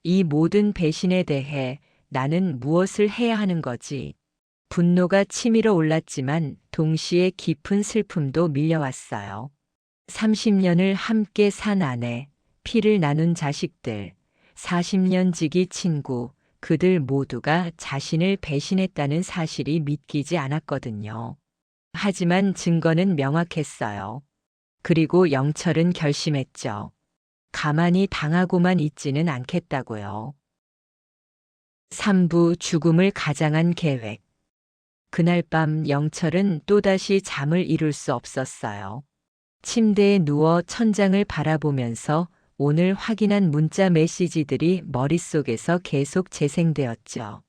이 모든 배신에 대해 나는 무엇을 해야 하는 거지? 분노가 치밀어 올랐지만 동시에 깊은 슬픔도 밀려왔어요. 30년을 함께 산 아내, 피를 나눈 자식들, 40년 지기 친구, 그들 모두가 자신을 배신했다는 사실이 믿기지 않았거든요. 하지만 증거는 명확했어요. 그리고 영철은 결심했죠. 가만히 당하고만 있지는 않겠다고요. 3부 죽음을 가장한 계획. 그날 밤 영철은 또다시 잠을 이룰 수 없었어요. 침대에 누워 천장을 바라보면서 오늘 확인한 문자 메시지들이 머릿속에서 계속 재생되었죠.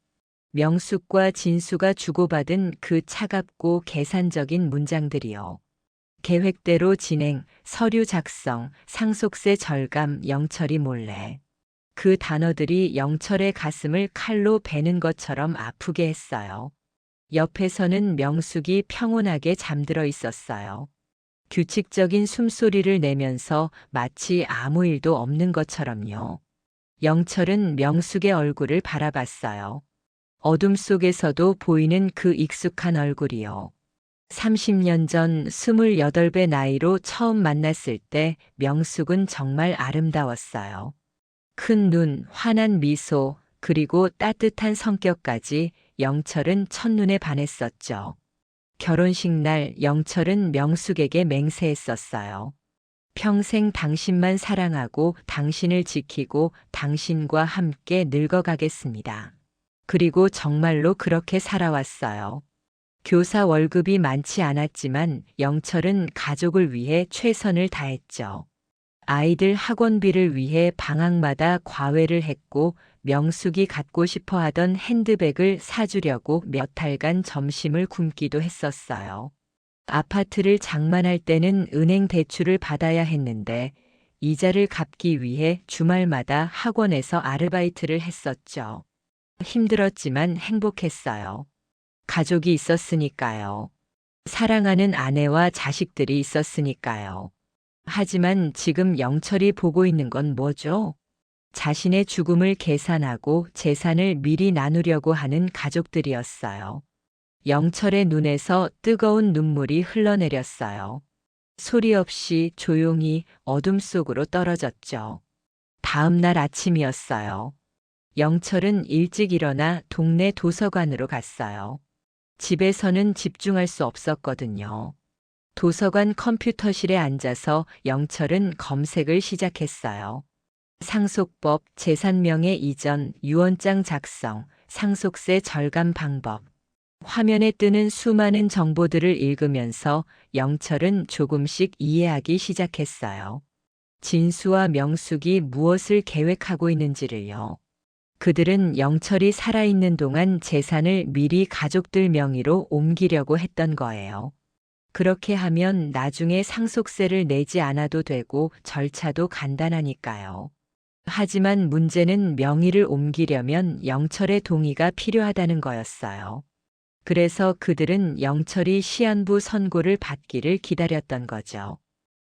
명숙과 진수가 주고받은 그 차갑고 계산적인 문장들이요. 계획대로 진행, 서류 작성, 상속세 절감, 영철이 몰래. 그 단어들이 영철의 가슴을 칼로 베는 것처럼 아프게 했어요. 옆에서는 명숙이 평온하게 잠들어 있었어요. 규칙적인 숨소리를 내면서 마치 아무 일도 없는 것처럼요. 영철은 명숙의 얼굴을 바라봤어요. 어둠 속에서도 보이는 그 익숙한 얼굴이요. 30년 전 28배 나이로 처음 만났을 때 명숙은 정말 아름다웠어요. 큰 눈, 환한 미소, 그리고 따뜻한 성격까지 영철은 첫눈에 반했었죠. 결혼식 날 영철은 명숙에게 맹세했었어요. 평생 당신만 사랑하고 당신을 지키고 당신과 함께 늙어가겠습니다. 그리고 정말로 그렇게 살아왔어요. 교사 월급이 많지 않았지만 영철은 가족을 위해 최선을 다했죠. 아이들 학원비를 위해 방학마다 과외를 했고 명숙이 갖고 싶어 하던 핸드백을 사주려고 몇 달간 점심을 굶기도 했었어요. 아파트를 장만할 때는 은행 대출을 받아야 했는데 이자를 갚기 위해 주말마다 학원에서 아르바이트를 했었죠. 힘들었지만 행복했어요. 가족이 있었으니까요. 사랑하는 아내와 자식들이 있었으니까요. 하지만 지금 영철이 보고 있는 건 뭐죠? 자신의 죽음을 계산하고 재산을 미리 나누려고 하는 가족들이었어요. 영철의 눈에서 뜨거운 눈물이 흘러내렸어요. 소리 없이 조용히 어둠 속으로 떨어졌죠. 다음 날 아침이었어요. 영철은 일찍 일어나 동네 도서관으로 갔어요. 집에서는 집중할 수 없었거든요. 도서관 컴퓨터실에 앉아서 영철은 검색을 시작했어요. 상속법, 재산명의 이전, 유언장 작성, 상속세 절감 방법. 화면에 뜨는 수많은 정보들을 읽으면서 영철은 조금씩 이해하기 시작했어요. 진수와 명숙이 무엇을 계획하고 있는지를요. 그들은 영철이 살아있는 동안 재산을 미리 가족들 명의로 옮기려고 했던 거예요. 그렇게 하면 나중에 상속세를 내지 않아도 되고 절차도 간단하니까요. 하지만 문제는 명의를 옮기려면 영철의 동의가 필요하다는 거였어요. 그래서 그들은 영철이 시한부 선고를 받기를 기다렸던 거죠.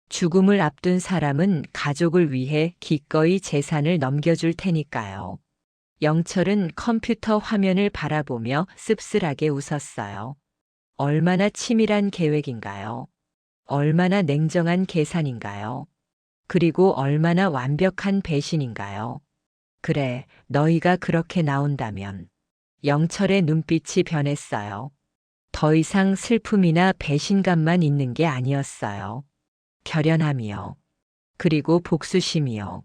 죽음을 앞둔 사람은 가족을 위해 기꺼이 재산을 넘겨줄 테니까요. 영철은 컴퓨터 화면을 바라보며 씁쓸하게 웃었어요. 얼마나 치밀한 계획인가요? 얼마나 냉정한 계산인가요? 그리고 얼마나 완벽한 배신인가요? 그래, 너희가 그렇게 나온다면. 영철의 눈빛이 변했어요. 더 이상 슬픔이나 배신감만 있는 게 아니었어요. 결연함이요. 그리고 복수심이요.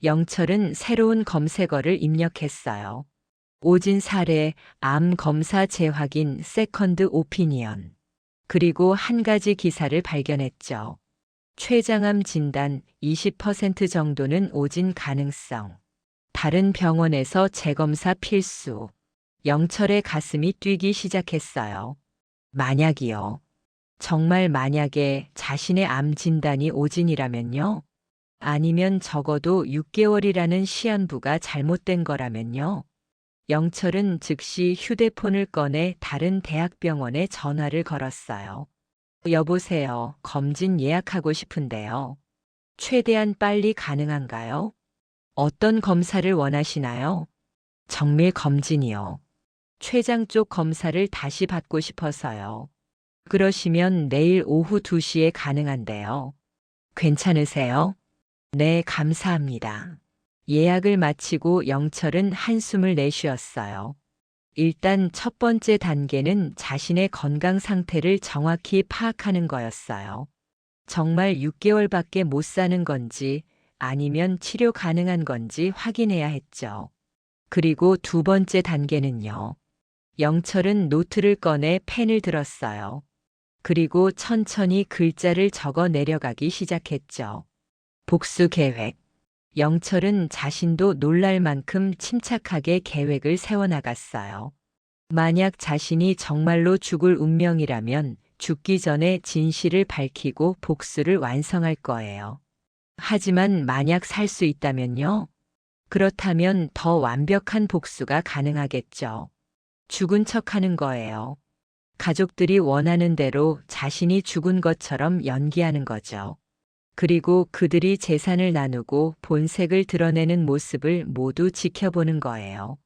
영철은 새로운 검색어를 입력했어요. 오진 사례, 암 검사 재확인, 세컨드 오피니언. 그리고 한 가지 기사를 발견했죠. 췌장암 진단 20% 정도는 오진 가능성. 다른 병원에서 재검사 필수. 영철의 가슴이 뛰기 시작했어요. 만약이요. 정말 만약에 자신의 암 진단이 오진이라면요. 아니면 적어도 6개월이라는 시한부가 잘못된 거라면요. 영철은 즉시 휴대폰을 꺼내 다른 대학병원에 전화를 걸었어요. 여보세요. 검진 예약하고 싶은데요. 최대한 빨리 가능한가요? 어떤 검사를 원하시나요? 정밀 검진이요. 췌장 쪽 검사를 다시 받고 싶어서요. 그러시면 내일 오후 2시에 가능한데요. 괜찮으세요? 네, 감사합니다. 예약을 마치고 영철은 한숨을 내쉬었어요. 일단 첫 번째 단계는 자신의 건강 상태를 정확히 파악하는 거였어요. 정말 6개월밖에 못 사는 건지 아니면 치료 가능한 건지 확인해야 했죠. 그리고 두 번째 단계는요. 영철은 노트를 꺼내 펜을 들었어요. 그리고 천천히 글자를 적어 내려가기 시작했죠. 복수 계획. 영철은 자신도 놀랄 만큼 침착하게 계획을 세워나갔어요. 만약 자신이 정말로 죽을 운명이라면 죽기 전에 진실을 밝히고 복수를 완성할 거예요. 하지만 만약 살 수 있다면요? 그렇다면 더 완벽한 복수가 가능하겠죠. 죽은 척하는 거예요. 가족들이 원하는 대로 자신이 죽은 것처럼 연기하는 거죠. 그리고 그들이 재산을 나누고 본색을 드러내는 모습을 모두 지켜보는 거예요.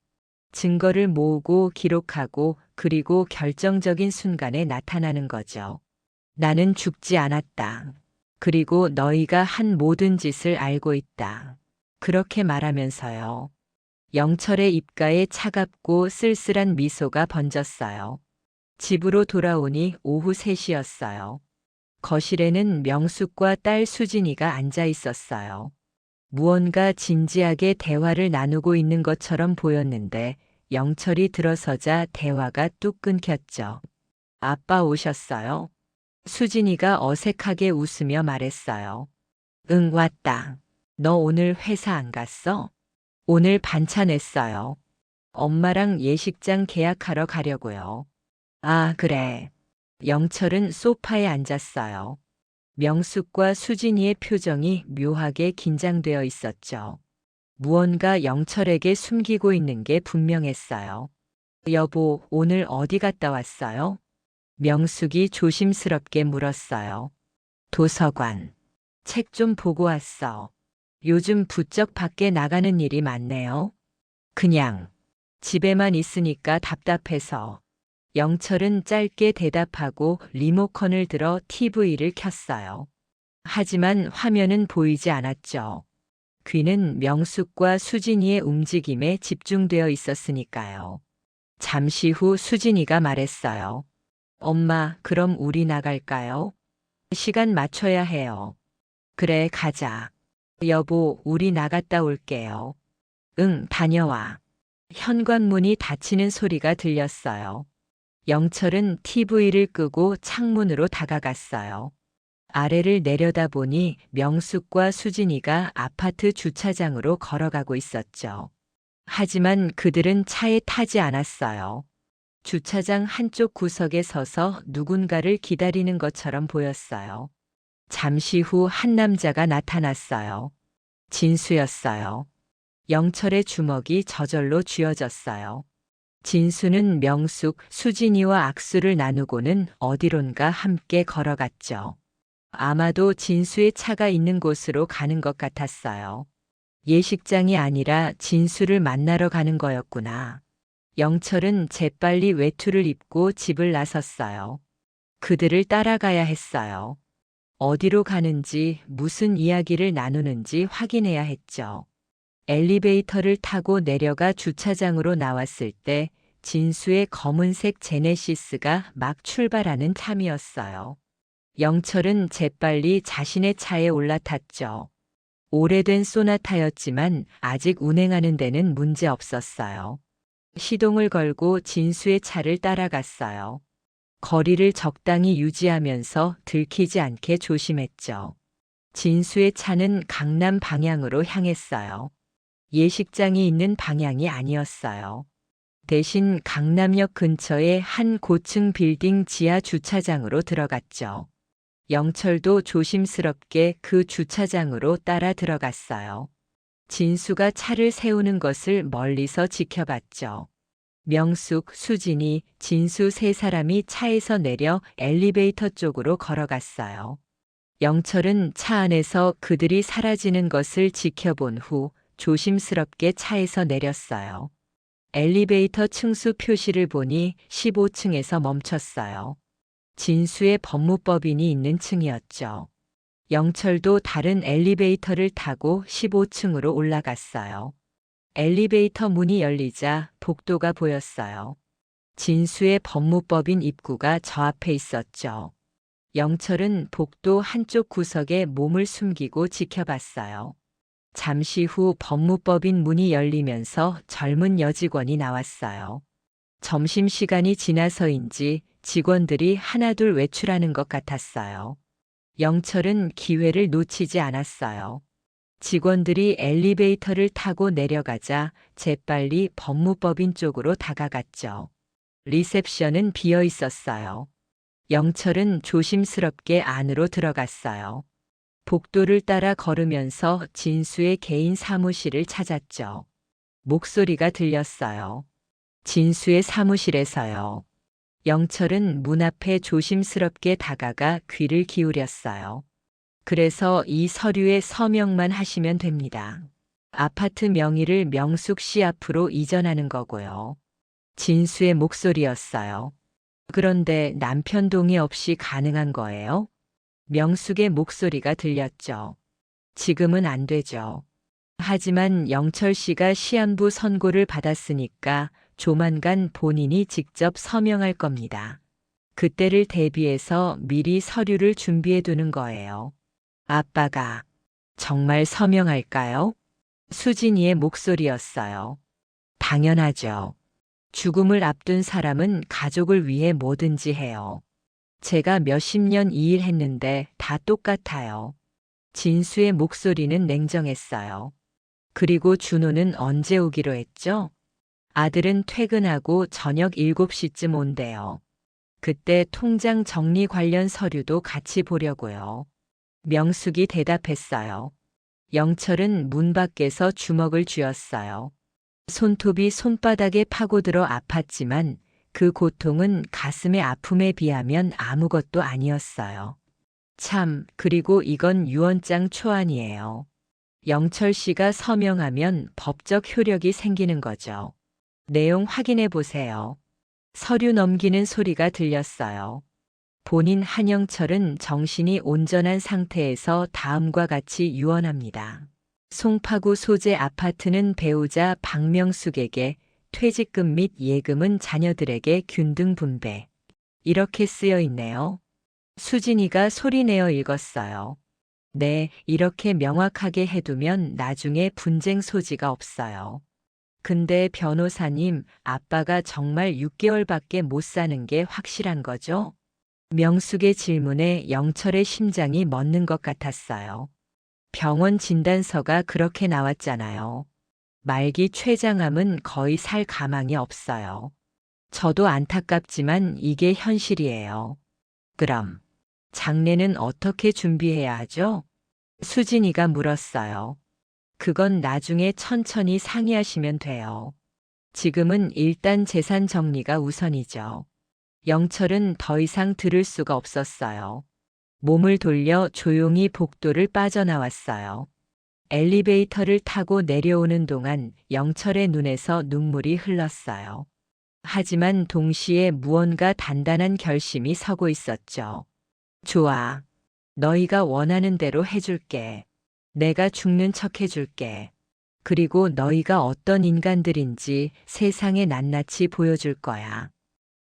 증거를 모으고 기록하고 그리고 결정적인 순간에 나타나는 거죠. 나는 죽지 않았다. 그리고 너희가 한 모든 짓을 알고 있다. 그렇게 말하면서요. 영철의 입가에 차갑고 쓸쓸한 미소가 번졌어요. 집으로 돌아오니 오후 3시였어요. 거실에는 명숙과 딸 수진이가 앉아 있었어요. 무언가 진지하게 대화를 나누고 있는 것처럼 보였는데 영철이 들어서자 대화가 뚝 끊겼죠. 아빠 오셨어요? 수진이가 어색하게 웃으며 말했어요. 응, 왔다. 너 오늘 회사 안 갔어? 오늘 반차 냈어요. 엄마랑 예식장 계약하러 가려고요. 아, 그래. 영철은 소파에 앉았어요. 명숙과 수진이의 표정이 묘하게 긴장되어 있었죠. 무언가 영철에게 숨기고 있는 게 분명했어요. 여보, 오늘 어디 갔다 왔어요? 명숙이 조심스럽게 물었어요. 도서관. 책 좀 보고 왔어. 요즘 부쩍 밖에 나가는 일이 많네요. 그냥 집에만 있으니까 답답해서. 영철은 짧게 대답하고 리모컨을 들어 TV를 켰어요. 하지만 화면은 보이지 않았죠. 귀는 명숙과 수진이의 움직임에 집중되어 있었으니까요. 잠시 후 수진이가 말했어요. 엄마, 그럼 우리 나갈까요? 시간 맞춰야 해요. 그래, 가자. 여보, 우리 나갔다 올게요. 응, 다녀와. 현관문이 닫히는 소리가 들렸어요. 영철은 TV를 끄고 창문으로 다가갔어요. 아래를 내려다보니 명숙과 수진이가 아파트 주차장으로 걸어가고 있었죠. 하지만 그들은 차에 타지 않았어요. 주차장 한쪽 구석에 서서 누군가를 기다리는 것처럼 보였어요. 잠시 후 한 남자가 나타났어요. 진수였어요. 영철의 주먹이 저절로 쥐어졌어요. 진수는 명숙, 수진이와 악수를 나누고는 어디론가 함께 걸어갔죠. 아마도 진수의 차가 있는 곳으로 가는 것 같았어요. 예식장이 아니라 진수를 만나러 가는 거였구나. 영철은 재빨리 외투를 입고 집을 나섰어요. 그들을 따라가야 했어요. 어디로 가는지 무슨 이야기를 나누는지 확인해야 했죠. 엘리베이터를 타고 내려가 주차장으로 나왔을 때 진수의 검은색 제네시스가 막 출발하는 참이었어요. 영철은 재빨리 자신의 차에 올라탔죠. 오래된 소나타였지만 아직 운행하는 데는 문제 없었어요. 시동을 걸고 진수의 차를 따라갔어요. 거리를 적당히 유지하면서 들키지 않게 조심했죠. 진수의 차는 강남 방향으로 향했어요. 예식장이 있는 방향이 아니었어요. 대신 강남역 근처의 한 고층 빌딩 지하 주차장으로 들어갔죠. 영철도 조심스럽게 그 주차장으로 따라 들어갔어요. 진수가 차를 세우는 것을 멀리서 지켜봤죠. 명숙, 수진이, 진수 세 사람이 차에서 내려 엘리베이터 쪽으로 걸어갔어요. 영철은 차 안에서 그들이 사라지는 것을 지켜본 후 조심스럽게 차에서 내렸어요. 엘리베이터 층수 표시를 보니 15층에서 멈췄어요. 진수의 법무법인이 있는 층이었죠. 영철도 다른 엘리베이터를 타고 15층으로 올라갔어요. 엘리베이터 문이 열리자 복도가 보였어요. 진수의 법무법인 입구가 저 앞에 있었죠. 영철은 복도 한쪽 구석에 몸을 숨기고 지켜봤어요. 잠시 후 법무법인 문이 열리면서 젊은 여직원이 나왔어요. 점심시간이 지나서인지 직원들이 하나둘 외출하는 것 같았어요. 영철은 기회를 놓치지 않았어요. 직원들이 엘리베이터를 타고 내려가자 재빨리 법무법인 쪽으로 다가갔죠. 리셉션은 비어 있었어요. 영철은 조심스럽게 안으로 들어갔어요. 복도를 따라 걸으면서 진수의 개인 사무실을 찾았죠. 목소리가 들렸어요. 진수의 사무실에서요. 영철은 문 앞에 조심스럽게 다가가 귀를 기울였어요. 그래서 이 서류에 서명만 하시면 됩니다. 아파트 명의를 명숙 씨 앞으로 이전하는 거고요. 진수의 목소리였어요. 그런데 남편 동의 없이 가능한 거예요? 명숙의 목소리가 들렸죠. 지금은 안 되죠. 하지만 영철 씨가 시한부 선고를 받았으니까 조만간 본인이 직접 서명할 겁니다. 그때를 대비해서 미리 서류를 준비해 두는 거예요. 아빠가 정말 서명할까요? 수진이의 목소리였어요. 당연하죠. 죽음을 앞둔 사람은 가족을 위해 뭐든지 해요. 제가 몇십 년 이 일 했는데 다 똑같아요. 진수의 목소리는 냉정했어요. 그리고 준호는 언제 오기로 했죠? 아들은 퇴근하고 저녁 7시쯤 온대요. 그때 통장 정리 관련 서류도 같이 보려고요. 명숙이 대답했어요. 영철은 문 밖에서 주먹을 쥐었어요. 손톱이 손바닥에 파고들어 아팠지만 그 고통은 가슴의 아픔에 비하면 아무것도 아니었어요. 참, 그리고 이건 유언장 초안이에요. 영철 씨가 서명하면 법적 효력이 생기는 거죠. 내용 확인해 보세요. 서류 넘기는 소리가 들렸어요. 본인 한영철은 정신이 온전한 상태에서 다음과 같이 유언합니다. 송파구 소재 아파트는 배우자 박명숙에게 퇴직금 및 예금은 자녀들에게 균등 분배. 이렇게 쓰여 있네요. 수진이가 소리내어 읽었어요. 네, 이렇게 명확하게 해두면 나중에 분쟁 소지가 없어요. 근데 변호사님, 아빠가 정말 6개월밖에 못 사는 게 확실한 거죠? 명숙의 질문에 영철의 심장이 멎는 것 같았어요. 병원 진단서가 그렇게 나왔잖아요. 말기 췌장암은 거의 살 가망이 없어요. 저도 안타깝지만 이게 현실이에요. 그럼 장례는 어떻게 준비해야 하죠? 수진이가 물었어요. 그건 나중에 천천히 상의하시면 돼요. 지금은 일단 재산 정리가 우선이죠. 영철은 더 이상 들을 수가 없었어요. 몸을 돌려 조용히 복도를 빠져나왔어요. 엘리베이터를 타고 내려오는 동안 영철의 눈에서 눈물이 흘렀어요. 하지만 동시에 무언가 단단한 결심이 서고 있었죠. 좋아. 너희가 원하는 대로 해줄게. 내가 죽는 척 해줄게. 그리고 너희가 어떤 인간들인지 세상에 낱낱이 보여줄 거야.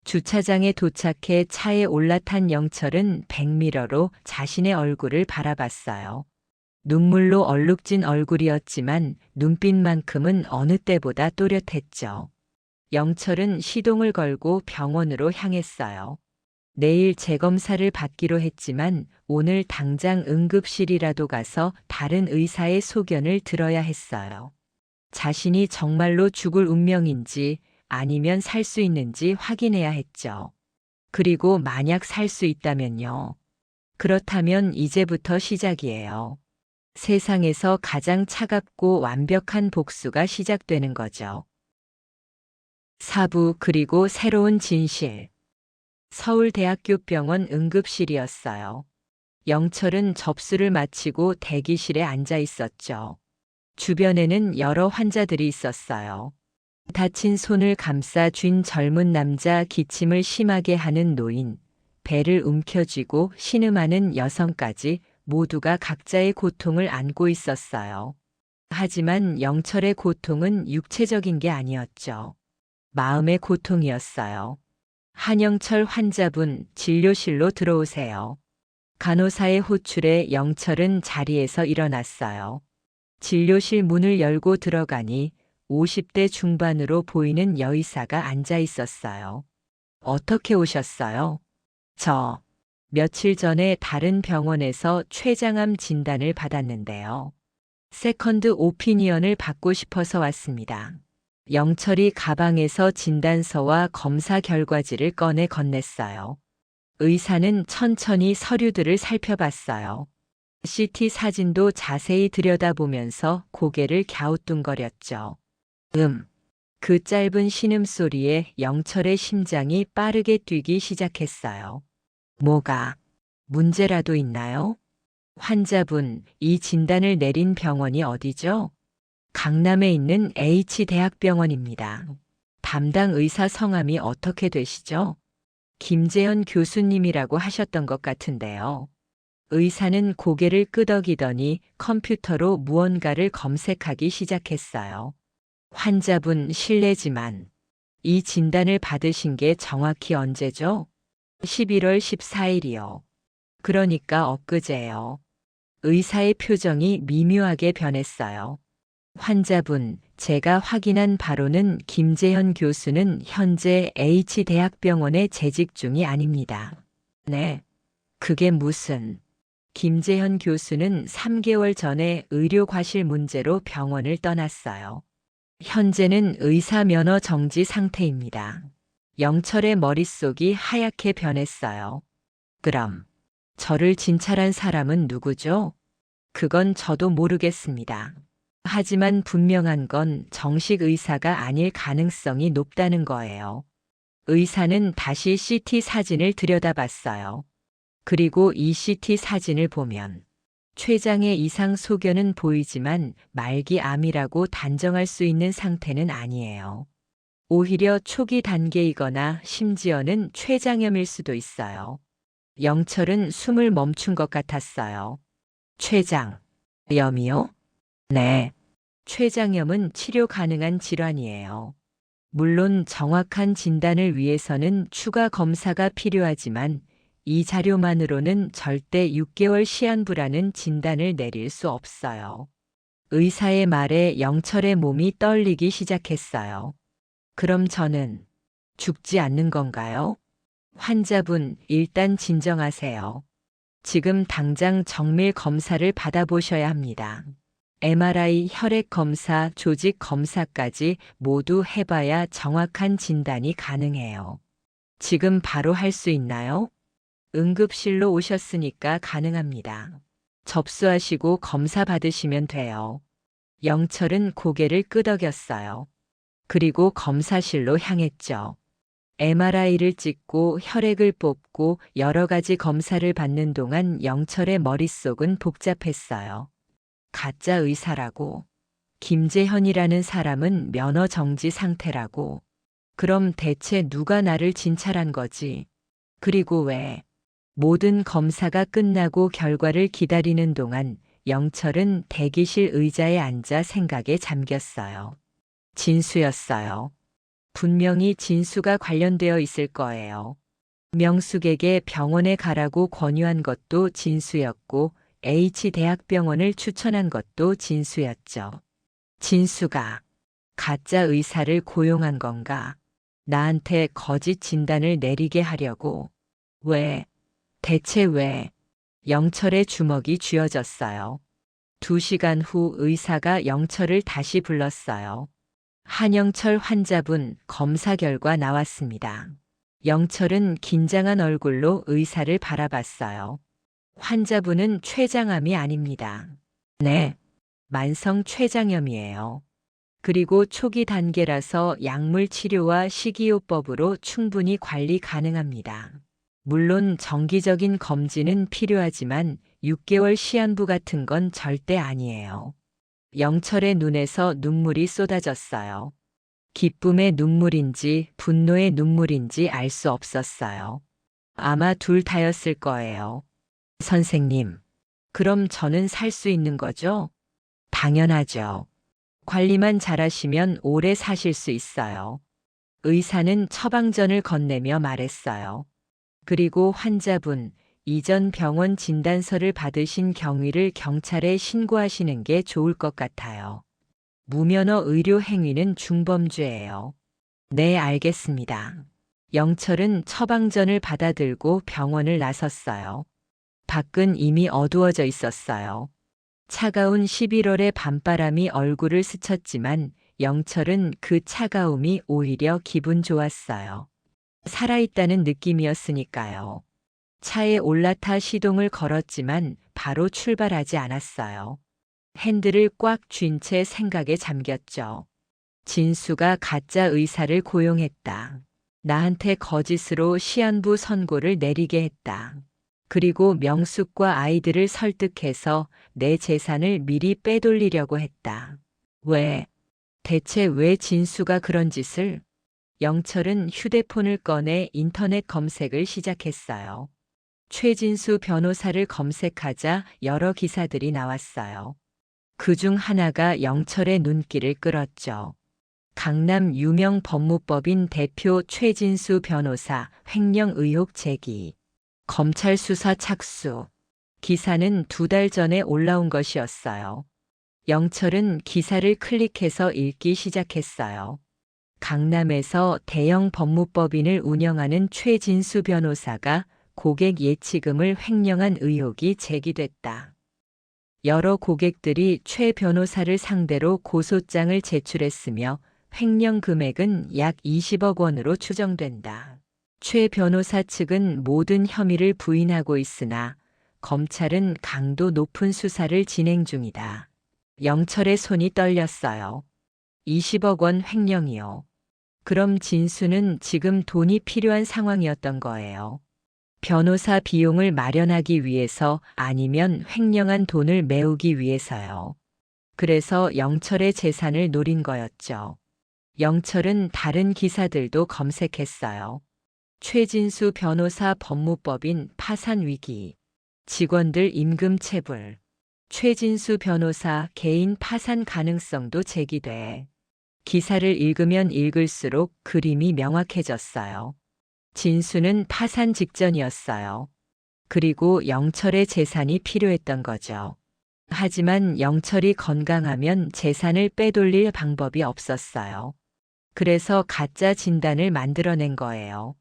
주차장에 도착해 차에 올라탄 영철은 백미러로 자신의 얼굴을 바라봤어요. 눈물로 얼룩진 얼굴이었지만 눈빛만큼은 어느 때보다 또렷했죠. 영철은 시동을 걸고 병원으로 향했어요. 내일 재검사를 받기로 했지만 오늘 당장 응급실이라도 가서 다른 의사의 소견을 들어야 했어요. 자신이 정말로 죽을 운명인지 아니면 살 수 있는지 확인해야 했죠. 그리고 만약 살 수 있다면요. 그렇다면 이제부터 시작이에요. 세상에서 가장 차갑고 완벽한 복수가 시작되는 거죠. 사부 그리고 새로운 진실. 서울대학교 병원 응급실이었어요. 영철은 접수를 마치고 대기실에 앉아 있었죠. 주변에는 여러 환자들이 있었어요. 다친 손을 감싸 쥔 젊은 남자, 기침을 심하게 하는 노인, 배를 움켜쥐고 신음하는 여성까지 모두가 각자의 고통을 안고 있었어요. 하지만 영철의 고통은 육체적인 게 아니었죠. 마음의 고통이었어요. 한영철 환자분, 진료실로 들어오세요. 간호사의 호출에 영철은 자리에서 일어났어요. 진료실 문을 열고 들어가니 50대 중반으로 보이는 여의사가 앉아 있었어요. 어떻게 오셨어요? 저 며칠 전에 다른 병원에서 췌장암 진단을 받았는데요. 세컨드 오피니언을 받고 싶어서 왔습니다. 영철이 가방에서 진단서와 검사 결과지를 꺼내 건넸어요. 의사는 천천히 서류들을 살펴봤어요. CT 사진도 자세히 들여다보면서 고개를 갸우뚱거렸죠. 그 짧은 신음소리에 영철의 심장이 빠르게 뛰기 시작했어요. 뭐가 문제라도 있나요? 환자분, 이 진단을 내린 병원이 어디죠? 강남에 있는 H대학병원입니다. 담당 의사 성함이 어떻게 되시죠? 김재현 교수님이라고 하셨던 것 같은데요. 의사는 고개를 끄덕이더니 컴퓨터로 무언가를 검색하기 시작했어요. 환자분 실례지만 이 진단을 받으신 게 정확히 언제죠? 11월 14일이요. 그러니까 엊그제요. 의사의 표정이 미묘하게 변했어요. 환자분, 제가 확인한 바로는 김재현 교수는 현재 H대학병원에 재직 중이 아닙니다. 네. 그게 무슨... 김재현 교수는 3개월 전에 의료과실 문제로 병원을 떠났어요. 현재는 의사 면허 정지 상태입니다. 영철의 머릿속이 하얗게 변했어요. 그럼 저를 진찰한 사람은 누구죠? 그건 저도 모르겠습니다. 하지만 분명한 건 정식 의사가 아닐 가능성이 높다는 거예요. 의사는 다시 CT 사진을 들여다봤어요. 그리고 이 CT 사진을 보면 췌장의 이상 소견은 보이지만 말기 암이라고 단정할 수 있는 상태는 아니에요. 오히려 초기 단계이거나 심지어는 췌장염일 수도 있어요. 영철은 숨을 멈춘 것 같았어요. 췌장염이요? 네. 췌장염은 치료 가능한 질환이에요. 물론 정확한 진단을 위해서는 추가 검사가 필요하지만 이 자료만으로는 절대 6개월 시한부라는 진단을 내릴 수 없어요. 의사의 말에 영철의 몸이 떨리기 시작했어요. 그럼 저는 죽지 않는 건가요? 환자분, 일단 진정하세요. 지금 당장 정밀 검사를 받아보셔야 합니다. MRI, 혈액 검사, 조직 검사까지 모두 해봐야 정확한 진단이 가능해요. 지금 바로 할 수 있나요? 응급실로 오셨으니까 가능합니다. 접수하시고 검사 받으시면 돼요. 영철은 고개를 끄덕였어요. 그리고 검사실로 향했죠. MRI를 찍고 혈액을 뽑고 여러 가지 검사를 받는 동안 영철의 머릿속은 복잡했어요. 가짜 의사라고. 김재현이라는 사람은 면허 정지 상태라고. 그럼 대체 누가 나를 진찰한 거지? 그리고 왜? 모든 검사가 끝나고 결과를 기다리는 동안 영철은 대기실 의자에 앉아 생각에 잠겼어요. 진수였어요. 분명히 진수가 관련되어 있을 거예요. 명숙에게 병원에 가라고 권유한 것도 진수였고 H대학병원을 추천한 것도 진수였죠. 진수가 가짜 의사를 고용한 건가? 나한테 거짓 진단을 내리게 하려고. 왜? 대체 왜? 영철의 주먹이 쥐어졌어요. 2시간 후 의사가 영철을 다시 불렀어요. 한영철 환자분 검사 결과 나왔습니다. 영철은 긴장한 얼굴로 의사를 바라봤어요. 환자분은 췌장암이 아닙니다. 네, 만성 췌장염이에요. 그리고 초기 단계라서 약물 치료와 식이요법으로 충분히 관리 가능합니다. 물론 정기적인 검진은 필요하지만 6개월 시한부 같은 건 절대 아니에요. 영철의 눈에서 눈물이 쏟아졌어요. 기쁨의 눈물인지 분노의 눈물인지 알 수 없었어요. 아마 둘 다였을 거예요. 선생님, 그럼 저는 살 수 있는 거죠? 당연하죠. 관리만 잘하시면 오래 사실 수 있어요. 의사는 처방전을 건네며 말했어요. 그리고 환자분, 이전 병원 진단서를 받으신 경위를 경찰에 신고하시는 게 좋을 것 같아요. 무면허 의료 행위는 중범죄예요. 네, 알겠습니다. 영철은 처방전을 받아들고 병원을 나섰어요. 밖은 이미 어두워져 있었어요. 차가운 11월의 밤바람이 얼굴을 스쳤지만 영철은 그 차가움이 오히려 기분 좋았어요. 살아있다는 느낌이었으니까요. 차에 올라타 시동을 걸었지만 바로 출발하지 않았어요. 핸들을 꽉 쥔 채 생각에 잠겼죠. 진수가 가짜 의사를 고용했다. 나한테 거짓으로 시한부 선고를 내리게 했다. 그리고 명숙과 아이들을 설득해서 내 재산을 미리 빼돌리려고 했다. 왜? 대체 왜 진수가 그런 짓을? 영철은 휴대폰을 꺼내 인터넷 검색을 시작했어요. 최진수 변호사를 검색하자 여러 기사들이 나왔어요. 그중 하나가 영철의 눈길을 끌었죠. 강남 유명 법무법인 대표 최진수 변호사 횡령 의혹 제기. 검찰 수사 착수. 기사는 2달 전에 올라온 것이었어요. 영철은 기사를 클릭해서 읽기 시작했어요. 강남에서 대형 법무법인을 운영하는 최진수 변호사가 고객 예치금을 횡령한 의혹이 제기됐다. 여러 고객들이 최 변호사를 상대로 고소장을 제출했으며 횡령 금액은 약 20억 원으로 추정된다. 최 변호사 측은 모든 혐의를 부인하고 있으나 검찰은 강도 높은 수사를 진행 중이다. 영철의 손이 떨렸어요. 20억 원 횡령이요. 그럼 진수는 지금 돈이 필요한 상황이었던 거예요. 변호사 비용을 마련하기 위해서 아니면 횡령한 돈을 메우기 위해서요. 그래서 영철의 재산을 노린 거였죠. 영철은 다른 기사들도 검색했어요. 최진수 변호사 법무법인 파산 위기, 직원들 임금 체불, 최진수 변호사 개인 파산 가능성도 제기돼. 기사를 읽으면 읽을수록 그림이 명확해졌어요. 진수는 파산 직전이었어요. 그리고 영철의 재산이 필요했던 거죠. 하지만 영철이 건강하면 재산을 빼돌릴 방법이 없었어요. 그래서 가짜 진단을 만들어낸 거예요.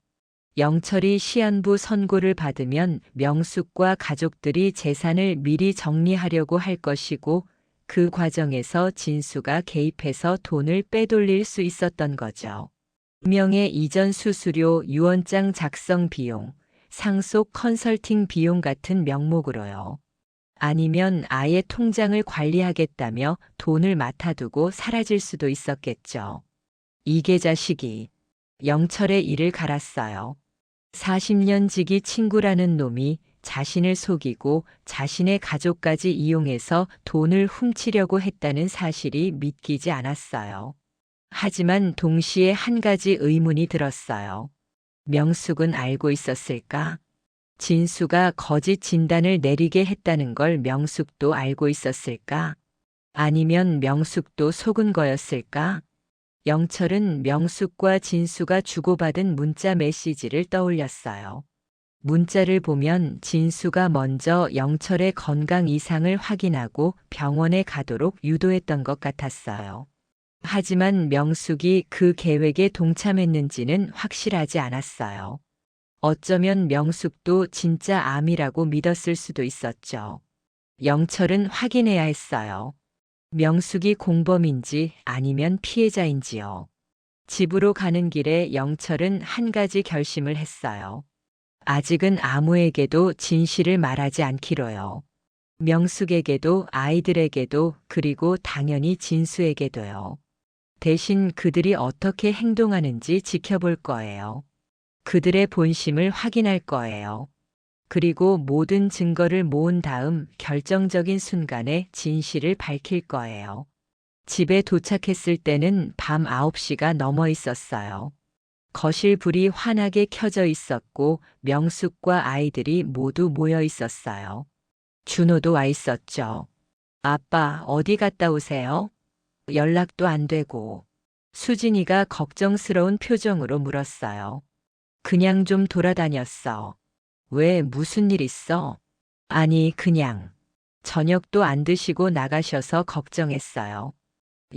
영철이 시한부 선고를 받으면 명숙과 가족들이 재산을 미리 정리하려고 할 것이고 그 과정에서 진수가 개입해서 돈을 빼돌릴 수 있었던 거죠. 명의 이전 수수료, 유언장 작성 비용, 상속 컨설팅 비용 같은 명목으로요. 아니면 아예 통장을 관리하겠다며 돈을 맡아두고 사라질 수도 있었겠죠. 이계자식이 영철의 이를 갈았어요. 40년 지기 친구라는 놈이 자신을 속이고 자신의 가족까지 이용해서 돈을 훔치려고 했다는 사실이 믿기지 않았어요. 하지만 동시에 한 가지 의문이 들었어요. 명숙은 알고 있었을까? 진수가 거짓 진단을 내리게 했다는 걸 명숙도 알고 있었을까? 아니면 명숙도 속은 거였을까? 영철은 명숙과 진수가 주고받은 문자 메시지를 떠올렸어요. 문자를 보면 진수가 먼저 영철의 건강 이상을 확인하고 병원에 가도록 유도했던 것 같았어요. 하지만 명숙이 그 계획에 동참했는지는 확실하지 않았어요. 어쩌면 명숙도 진짜 암이라고 믿었을 수도 있었죠. 영철은 확인해야 했어요. 명숙이 공범인지 아니면 피해자인지요. 집으로 가는 길에 영철은 한 가지 결심을 했어요. 아직은 아무에게도 진실을 말하지 않기로요. 명숙에게도 아이들에게도 그리고 당연히 진수에게도요. 대신 그들이 어떻게 행동하는지 지켜볼 거예요. 그들의 본심을 확인할 거예요. 그리고 모든 증거를 모은 다음 결정적인 순간에 진실을 밝힐 거예요. 집에 도착했을 때는 밤 9시가 넘어 있었어요. 거실 불이 환하게 켜져 있었고 명숙과 아이들이 모두 모여 있었어요. 준호도 와 있었죠. 아빠, 어디 갔다 오세요? 연락도 안 되고. 수진이가 걱정스러운 표정으로 물었어요. 그냥 좀 돌아다녔어. 왜, 무슨 일 있어? 아니, 그냥. 저녁도 안 드시고 나가셔서 걱정했어요.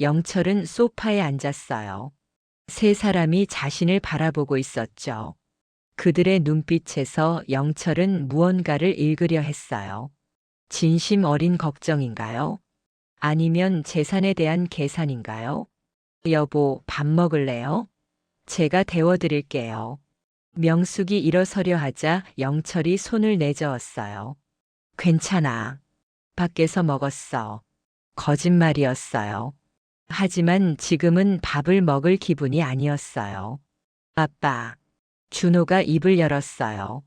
영철은 소파에 앉았어요. 세 사람이 자신을 바라보고 있었죠. 그들의 눈빛에서 영철은 무언가를 읽으려 했어요. 진심 어린 걱정인가요? 아니면 재산에 대한 계산인가요? 여보, 밥 먹을래요? 제가 데워드릴게요. 명숙이 일어서려 하자 영철이 손을 내저었어요. 괜찮아. 밖에서 먹었어. 거짓말이었어요. 하지만 지금은 밥을 먹을 기분이 아니었어요. 아빠. 준호가 입을 열었어요.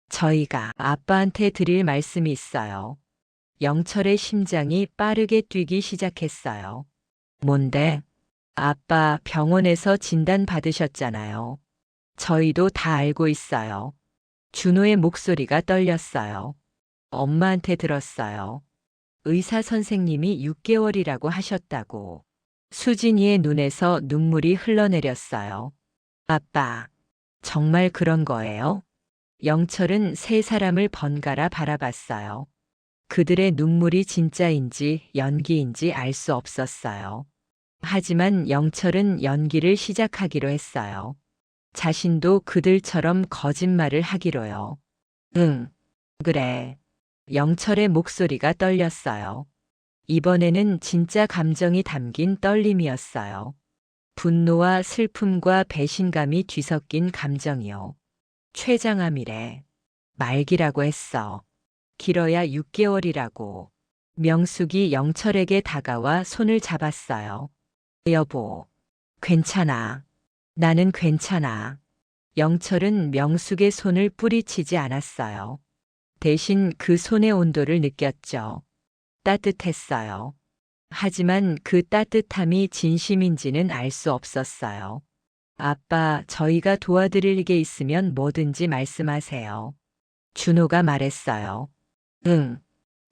저희가 아빠한테 드릴 말씀이 있어요. 영철의 심장이 빠르게 뛰기 시작했어요. 뭔데? 아빠 병원에서 진단 받으셨잖아요. 저희도 다 알고 있어요. 준호의 목소리가 떨렸어요. 엄마한테 들었어요. 의사 선생님이 6개월이라고 하셨다고. 수진이의 눈에서 눈물이 흘러내렸어요. 아빠, 정말 그런 거예요? 영철은 세 사람을 번갈아 바라봤어요. 그들의 눈물이 진짜인지 연기인지 알 수 없었어요. 하지만 영철은 연기를 시작하기로 했어요. 자신도 그들처럼 거짓말을 하기로요. 응, 그래. 영철의 목소리가 떨렸어요. 이번에는 진짜 감정이 담긴 떨림이었어요. 분노와 슬픔과 배신감이 뒤섞인 감정이요. 췌장암이래. 말기라고 했어. 길어야 6개월이라고. 명숙이 영철에게 다가와 손을 잡았어요. 여보, 괜찮아. 나는 괜찮아. 영철은 명숙의 손을 뿌리치지 않았어요. 대신 그 손의 온도를 느꼈죠. 따뜻했어요. 하지만 그 따뜻함이 진심인지는 알 수 없었어요. 아빠, 저희가 도와드릴 게 있으면 뭐든지 말씀하세요. 준호가 말했어요. 응,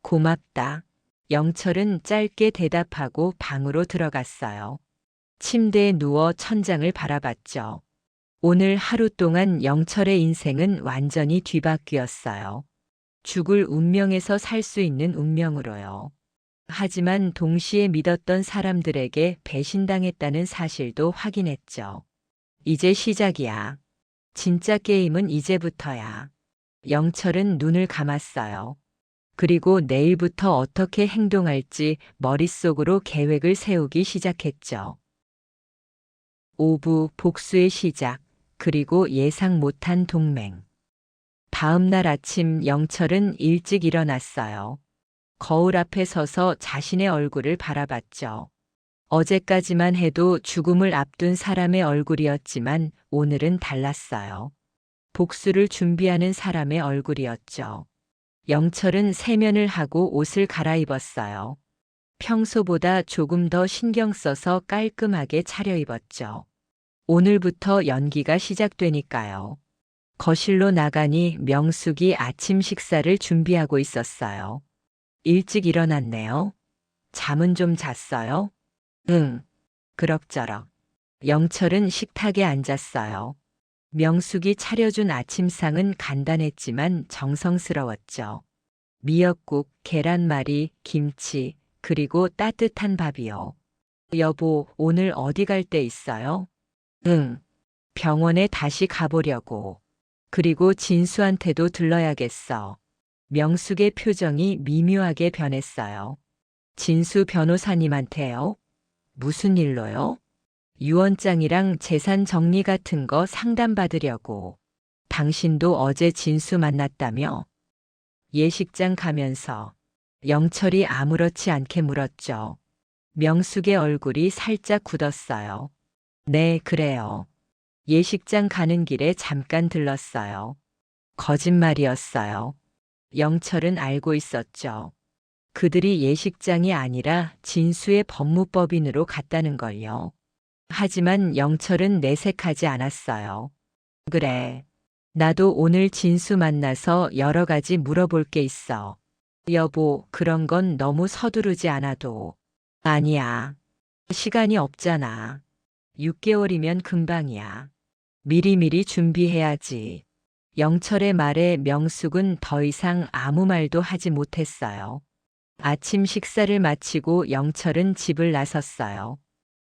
고맙다. 영철은 짧게 대답하고 방으로 들어갔어요. 침대에 누워 천장을 바라봤죠. 오늘 하루 동안 영철의 인생은 완전히 뒤바뀌었어요. 죽을 운명에서 살 수 있는 운명으로요. 하지만 동시에 믿었던 사람들에게 배신당했다는 사실도 확인했죠. 이제 시작이야. 진짜 게임은 이제부터야. 영철은 눈을 감았어요. 그리고 내일부터 어떻게 행동할지 머릿속으로 계획을 세우기 시작했죠. 오부 복수의 시작, 그리고 예상 못한 동맹. 다음 날 아침 영철은 일찍 일어났어요. 거울 앞에 서서 자신의 얼굴을 바라봤죠. 어제까지만 해도 죽음을 앞둔 사람의 얼굴이었지만 오늘은 달랐어요. 복수를 준비하는 사람의 얼굴이었죠. 영철은 세면을 하고 옷을 갈아입었어요. 평소보다 조금 더 신경 써서 깔끔하게 차려입었죠. 오늘부터 연기가 시작되니까요. 거실로 나가니 명숙이 아침 식사를 준비하고 있었어요. 일찍 일어났네요. 잠은 좀 잤어요? 응, 그럭저럭. 영철은 식탁에 앉았어요. 명숙이 차려준 아침상은 간단했지만 정성스러웠죠. 미역국, 계란말이, 김치, 그리고 따뜻한 밥이요. 여보, 오늘 어디 갈 데 있어요? 응, 병원에 다시 가보려고. 그리고 진수한테도 들러야겠어. 명숙의 표정이 미묘하게 변했어요. 진수 변호사님한테요? 무슨 일로요? 유언장이랑 재산 정리 같은 거 상담받으려고. 당신도 어제 진수 만났다며? 예식장 가면서 영철이 아무렇지 않게 물었죠. 명숙의 얼굴이 살짝 굳었어요. 네, 그래요. 예식장 가는 길에 잠깐 들렀어요. 거짓말이었어요. 영철은 알고 있었죠. 그들이 예식장이 아니라 진수의 법무법인으로 갔다는 걸요. 하지만 영철은 내색하지 않았어요. 그래. 나도 오늘 진수 만나서 여러 가지 물어볼 게 있어. 여보, 그런 건 너무 서두르지 않아도. 아니야. 시간이 없잖아. 6개월이면 금방이야. 미리미리 준비해야지. 영철의 말에 명숙은 더 이상 아무 말도 하지 못했어요. 아침 식사를 마치고 영철은 집을 나섰어요.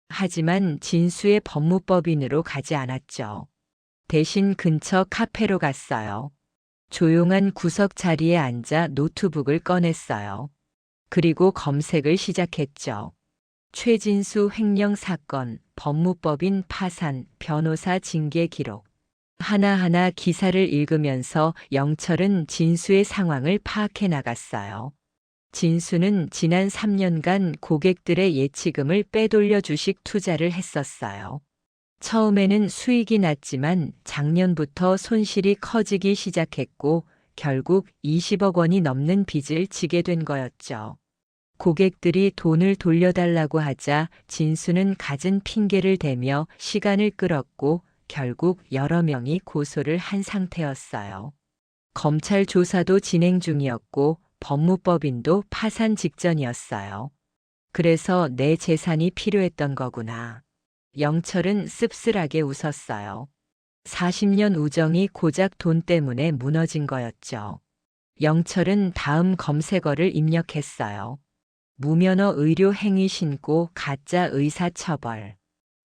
하지만 진수의 법무법인으로 가지 않았죠. 대신 근처 카페로 갔어요. 조용한 구석 자리에 앉아 노트북을 꺼냈어요. 그리고 검색을 시작했죠. 최진수 횡령 사건, 법무법인 파산, 변호사 징계 기록. 하나하나 기사를 읽으면서 영철은 진수의 상황을 파악해 나갔어요. 진수는 지난 3년간 고객들의 예치금을 빼돌려 주식 투자를 했었어요. 처음에는 수익이 났지만 작년부터 손실이 커지기 시작했고 결국 20억 원이 넘는 빚을 지게 된 거였죠. 고객들이 돈을 돌려달라고 하자 진수는 갖은 핑계를 대며 시간을 끌었고 결국 여러 명이 고소를 한 상태였어요. 검찰 조사도 진행 중이었고 법무법인도 파산 직전이었어요. 그래서 내 재산이 필요했던 거구나. 영철은 씁쓸하게 웃었어요. 40년 우정이 고작 돈 때문에 무너진 거였죠. 영철은 다음 검색어를 입력했어요. 무면허 의료 행위 신고 가짜 의사 처벌.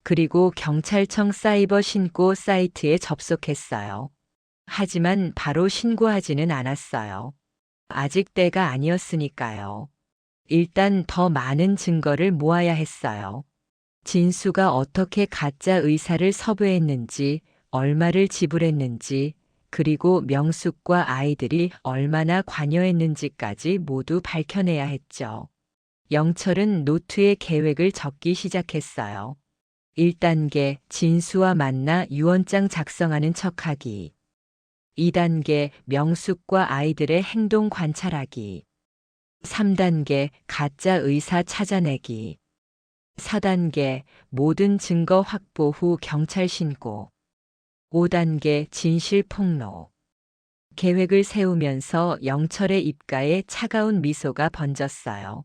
그리고 경찰청 사이버 신고 사이트에 접속했어요. 하지만 바로 신고하지는 않았어요. 아직 때가 아니었으니까요. 일단 더 많은 증거를 모아야 했어요. 진수가 어떻게 가짜 의사를 섭외했는지, 얼마를 지불했는지, 그리고 명숙과 아이들이 얼마나 관여했는지까지 모두 밝혀내야 했죠. 영철은 노트에 계획을 적기 시작했어요. 1단계 진수와 만나 유언장 작성하는 척하기. 2단계 명숙과 아이들의 행동 관찰하기. 3단계 가짜 의사 찾아내기. 4단계 모든 증거 확보 후 경찰 신고. 5단계 진실 폭로. 계획을 세우면서 영철의 입가에 차가운 미소가 번졌어요.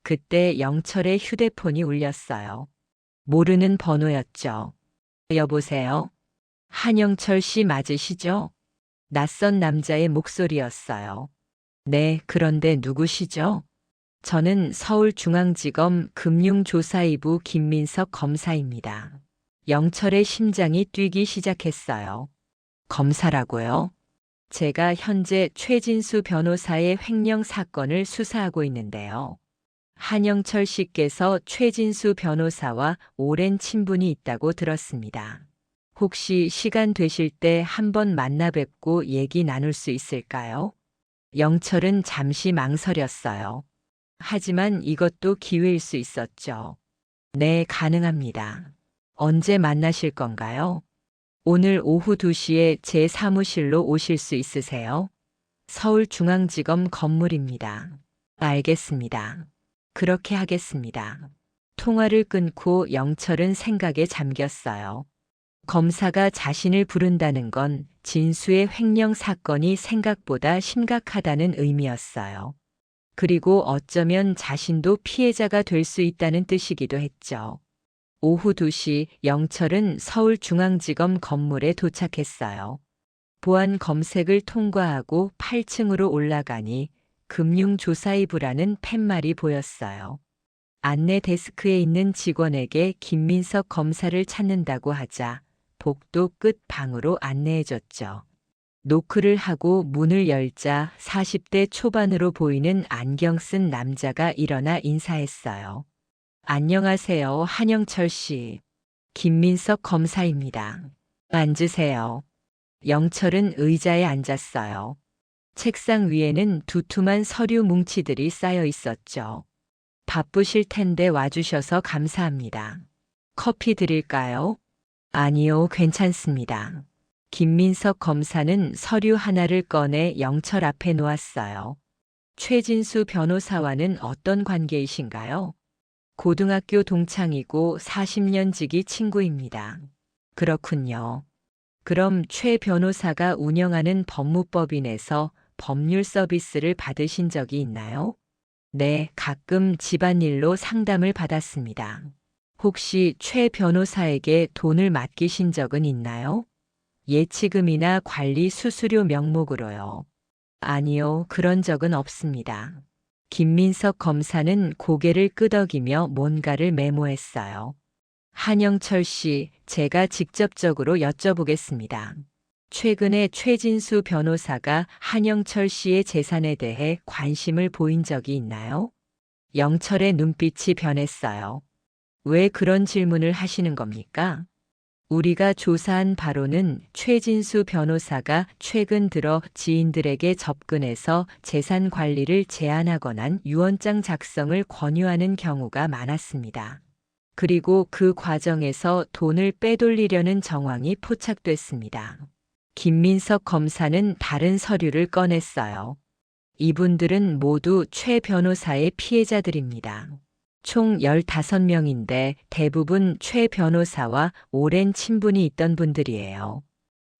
그때 영철의 휴대폰이 울렸어요. 모르는 번호였죠. 여보세요? 한영철 씨 맞으시죠? 낯선 남자의 목소리였어요. 네, 그런데 누구시죠? 저는 서울중앙지검 금융조사이부 김민석 검사입니다. 영철의 심장이 뛰기 시작했어요. 검사라고요? 제가 현재 최진수 변호사의 횡령 사건을 수사하고 있는데요. 한영철 씨께서 최진수 변호사와 오랜 친분이 있다고 들었습니다. 혹시 시간 되실 때 한번 만나 뵙고 얘기 나눌 수 있을까요? 영철은 잠시 망설였어요. 하지만 이것도 기회일 수 있었죠. 네, 가능합니다. 언제 만나실 건가요? 오늘 오후 2시에 제 사무실로 오실 수 있으세요? 서울중앙지검 건물입니다. 알겠습니다. 그렇게 하겠습니다. 통화를 끊고 영철은 생각에 잠겼어요. 검사가 자신을 부른다는 건 진수의 횡령 사건이 생각보다 심각하다는 의미였어요. 그리고 어쩌면 자신도 피해자가 될 수 있다는 뜻이기도 했죠. 오후 2시 영철은 서울중앙지검 건물에 도착했어요. 보안 검색을 통과하고 8층으로 올라가니 금융조사이부라는 팻말이 보였어요. 안내 데스크에 있는 직원에게 김민석 검사를 찾는다고 하자 복도 끝 방으로 안내해줬죠. 노크를 하고 문을 열자 40대 초반으로 보이는 안경 쓴 남자가 일어나 인사했어요. 안녕하세요, 한영철 씨. 김민석 검사입니다. 앉으세요. 영철은 의자에 앉았어요. 책상 위에는 두툼한 서류 뭉치들이 쌓여 있었죠. 바쁘실 텐데 와주셔서 감사합니다. 커피 드릴까요? 아니요, 괜찮습니다. 김민석 검사는 서류 하나를 꺼내 영철 앞에 놓았어요. 최진수 변호사와는 어떤 관계이신가요? 고등학교 동창이고 40년 지기 친구입니다. 그렇군요. 그럼 최 변호사가 운영하는 법무법인에서 법률 서비스를 받으신 적이 있나요? 네, 가끔 집안일로 상담을 받았습니다. 혹시 최 변호사에게 돈을 맡기신 적은 있나요? 예치금이나 관리 수수료 명목으로요. 아니요, 그런 적은 없습니다. 김민석 검사는 고개를 끄덕이며 뭔가를 메모했어요. 한영철 씨, 제가 직접적으로 여쭤보겠습니다. 최근에 최진수 변호사가 한영철 씨의 재산에 대해 관심을 보인 적이 있나요? 영철의 눈빛이 변했어요. 왜 그런 질문을 하시는 겁니까? 우리가 조사한 바로는 최진수 변호사가 최근 들어 지인들에게 접근해서 재산 관리를 제안하거나 유언장 작성을 권유하는 경우가 많았습니다. 그리고 그 과정에서 돈을 빼돌리려는 정황이 포착됐습니다. 김민석 검사는 다른 서류를 꺼냈어요. 이분들은 모두 최 변호사의 피해자들입니다. 총 15명인데 대부분 최 변호사와 오랜 친분이 있던 분들이에요.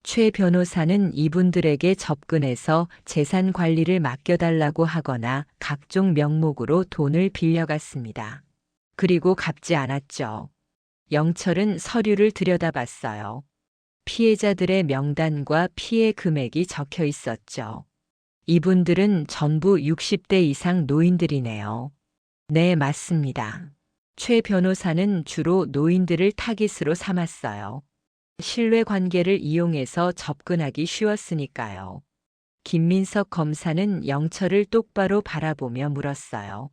최 변호사는 이분들에게 접근해서 재산 관리를 맡겨달라고 하거나 각종 명목으로 돈을 빌려갔습니다. 그리고 갚지 않았죠. 영철은 서류를 들여다봤어요. 피해자들의 명단과 피해 금액이 적혀 있었죠. 이분들은 전부 60대 이상 노인들이네요. 네, 맞습니다. 최 변호사는 주로 노인들을 타깃으로 삼았어요. 신뢰 관계를 이용해서 접근하기 쉬웠으니까요. 김민석 검사는 영철을 똑바로 바라보며 물었어요.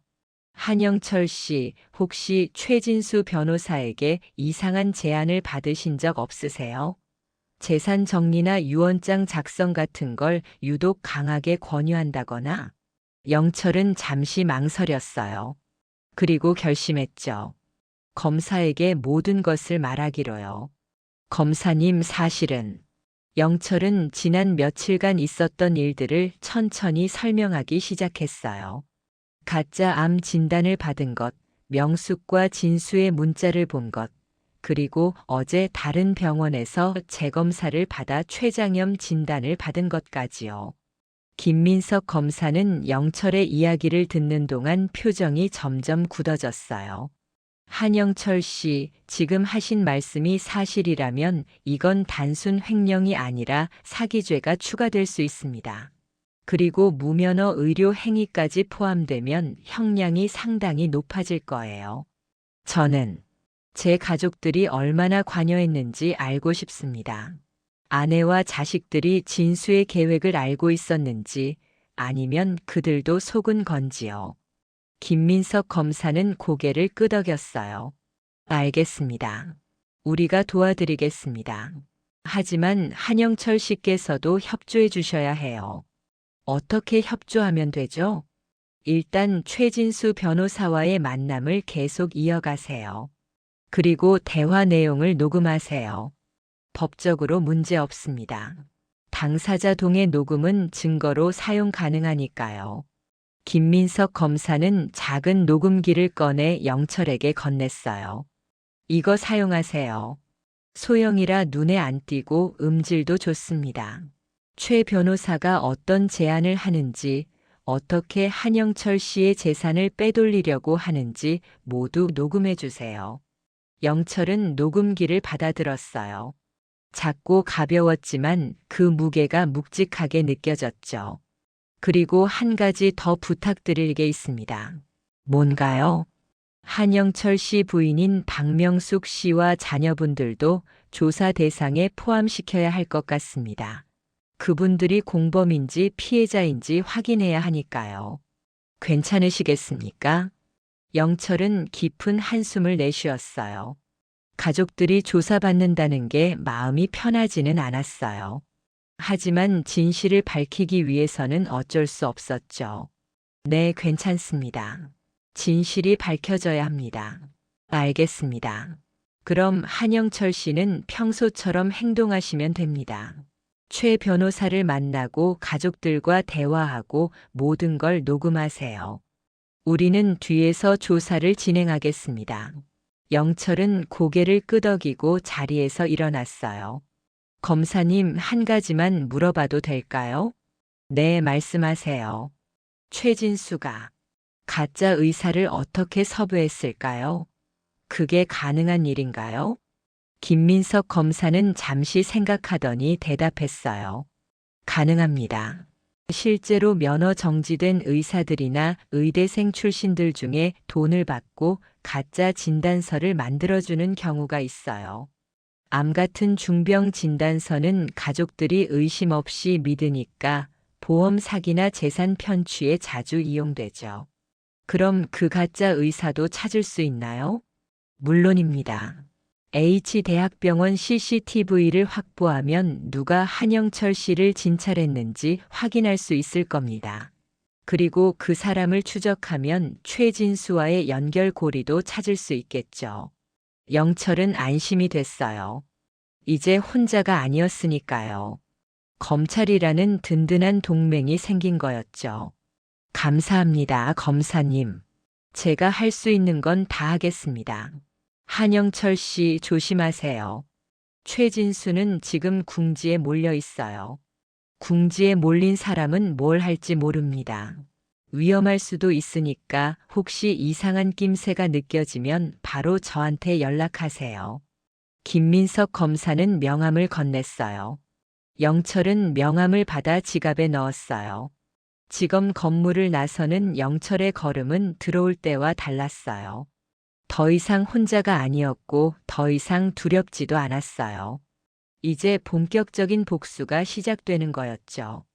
한영철 씨, 혹시 최진수 변호사에게 이상한 제안을 받으신 적 없으세요? 재산 정리나 유언장 작성 같은 걸 유독 강하게 권유한다거나. 영철은 잠시 망설였어요. 그리고 결심했죠. 검사에게 모든 것을 말하기로요. 검사님, 사실은 영철은 지난 며칠간 있었던 일들을 천천히 설명하기 시작했어요. 가짜 암 진단을 받은 것, 명숙과 진수의 문자를 본 것, 그리고 어제 다른 병원에서 재검사를 받아 췌장염 진단을 받은 것까지요. 김민석 검사는 영철의 이야기를 듣는 동안 표정이 점점 굳어졌어요. 한영철 씨, 지금 하신 말씀이 사실이라면 이건 단순 횡령이 아니라 사기죄가 추가될 수 있습니다. 그리고 무면허 의료 행위까지 포함되면 형량이 상당히 높아질 거예요. 저는 제 가족들이 얼마나 관여했는지 알고 싶습니다. 아내와 자식들이 진수의 계획을 알고 있었는지, 아니면 그들도 속은 건지요. 김민석 검사는 고개를 끄덕였어요. 알겠습니다. 우리가 도와드리겠습니다. 하지만 한영철 씨께서도 협조해 주셔야 해요. 어떻게 협조하면 되죠? 일단 최진수 변호사와의 만남을 계속 이어가세요. 그리고 대화 내용을 녹음하세요. 법적으로 문제 없습니다. 당사자 동의 녹음은 증거로 사용 가능하니까요. 김민석 검사는 작은 녹음기를 꺼내 영철에게 건넸어요. 이거 사용하세요. 소형이라 눈에 안 띄고 음질도 좋습니다. 최 변호사가 어떤 제안을 하는지, 어떻게 한영철 씨의 재산을 빼돌리려고 하는지 모두 녹음해 주세요. 영철은 녹음기를 받아들었어요. 작고 가벼웠지만 그 무게가 묵직하게 느껴졌죠. 그리고 한 가지 더 부탁드릴 게 있습니다. 뭔가요? 한영철 씨 부인인 박명숙 씨와 자녀분들도 조사 대상에 포함시켜야 할 것 같습니다. 그분들이 공범인지 피해자인지 확인해야 하니까요. 괜찮으시겠습니까? 영철은 깊은 한숨을 내쉬었어요. 가족들이 조사받는다는 게 마음이 편하지는 않았어요. 하지만 진실을 밝히기 위해서는 어쩔 수 없었죠. 네, 괜찮습니다. 진실이 밝혀져야 합니다. 알겠습니다. 그럼 한영철 씨는 평소처럼 행동하시면 됩니다. 최 변호사를 만나고 가족들과 대화하고 모든 걸 녹음하세요. 우리는 뒤에서 조사를 진행하겠습니다. 영철은 고개를 끄덕이고 자리에서 일어났어요. 검사님, 한 가지만 물어봐도 될까요? 네, 말씀하세요. 최진수가 가짜 의사를 어떻게 섭외했을까요? 그게 가능한 일인가요? 김민석 검사는 잠시 생각하더니 대답했어요. 가능합니다. 실제로 면허 정지된 의사들이나 의대생 출신들 중에 돈을 받고 가짜 진단서를 만들어주는 경우가 있어요. 암 같은 중병 진단서는 가족들이 의심 없이 믿으니까 보험 사기나 재산 편취에 자주 이용되죠. 그럼 그 가짜 의사도 찾을 수 있나요? 물론입니다. H대학병원 CCTV를 확보하면 누가 한영철 씨를 진찰했는지 확인할 수 있을 겁니다. 그리고 그 사람을 추적하면 최진수와의 연결고리도 찾을 수 있겠죠. 영철은 안심이 됐어요. 이제 혼자가 아니었으니까요. 검찰이라는 든든한 동맹이 생긴 거였죠. 감사합니다, 검사님. 제가 할 수 있는 건 다 하겠습니다. 한영철 씨, 조심하세요. 최진수는 지금 궁지에 몰려 있어요. 궁지에 몰린 사람은 뭘 할지 모릅니다. 위험할 수도 있으니까 혹시 이상한 낌새가 느껴지면 바로 저한테 연락하세요. 김민석 검사는 명함을 건넸어요. 영철은 명함을 받아 지갑에 넣었어요. 지검 건물을 나서는 영철의 걸음은 들어올 때와 달랐어요. 더 이상 혼자가 아니었고 더 이상 두렵지도 않았어요. 이제 본격적인 복수가 시작되는 거였죠.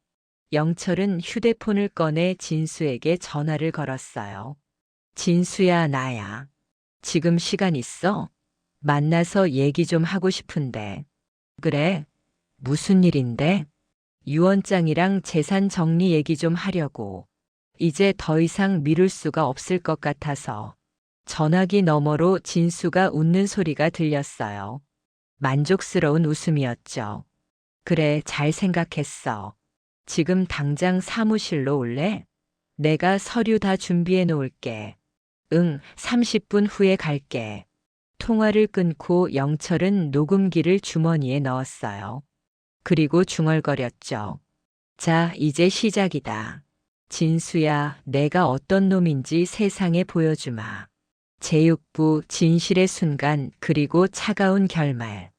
영철은 휴대폰을 꺼내 진수에게 전화를 걸었어요. 진수야, 나야. 지금 시간 있어? 만나서 얘기 좀 하고 싶은데. 그래? 무슨 일인데? 유언장이랑 재산 정리 얘기 좀 하려고. 이제 더 이상 미룰 수가 없을 것 같아서. 전화기 너머로 진수가 웃는 소리가 들렸어요. 만족스러운 웃음이었죠. 그래, 잘 생각했어. 지금 당장 사무실로 올래? 내가 서류 다 준비해 놓을게. 응, 30분 후에 갈게. 통화를 끊고 영철은 녹음기를 주머니에 넣었어요. 그리고 중얼거렸죠. 자, 이제 시작이다. 진수야, 내가 어떤 놈인지 세상에 보여주마. 제6부 진실의 순간 그리고 차가운 결말.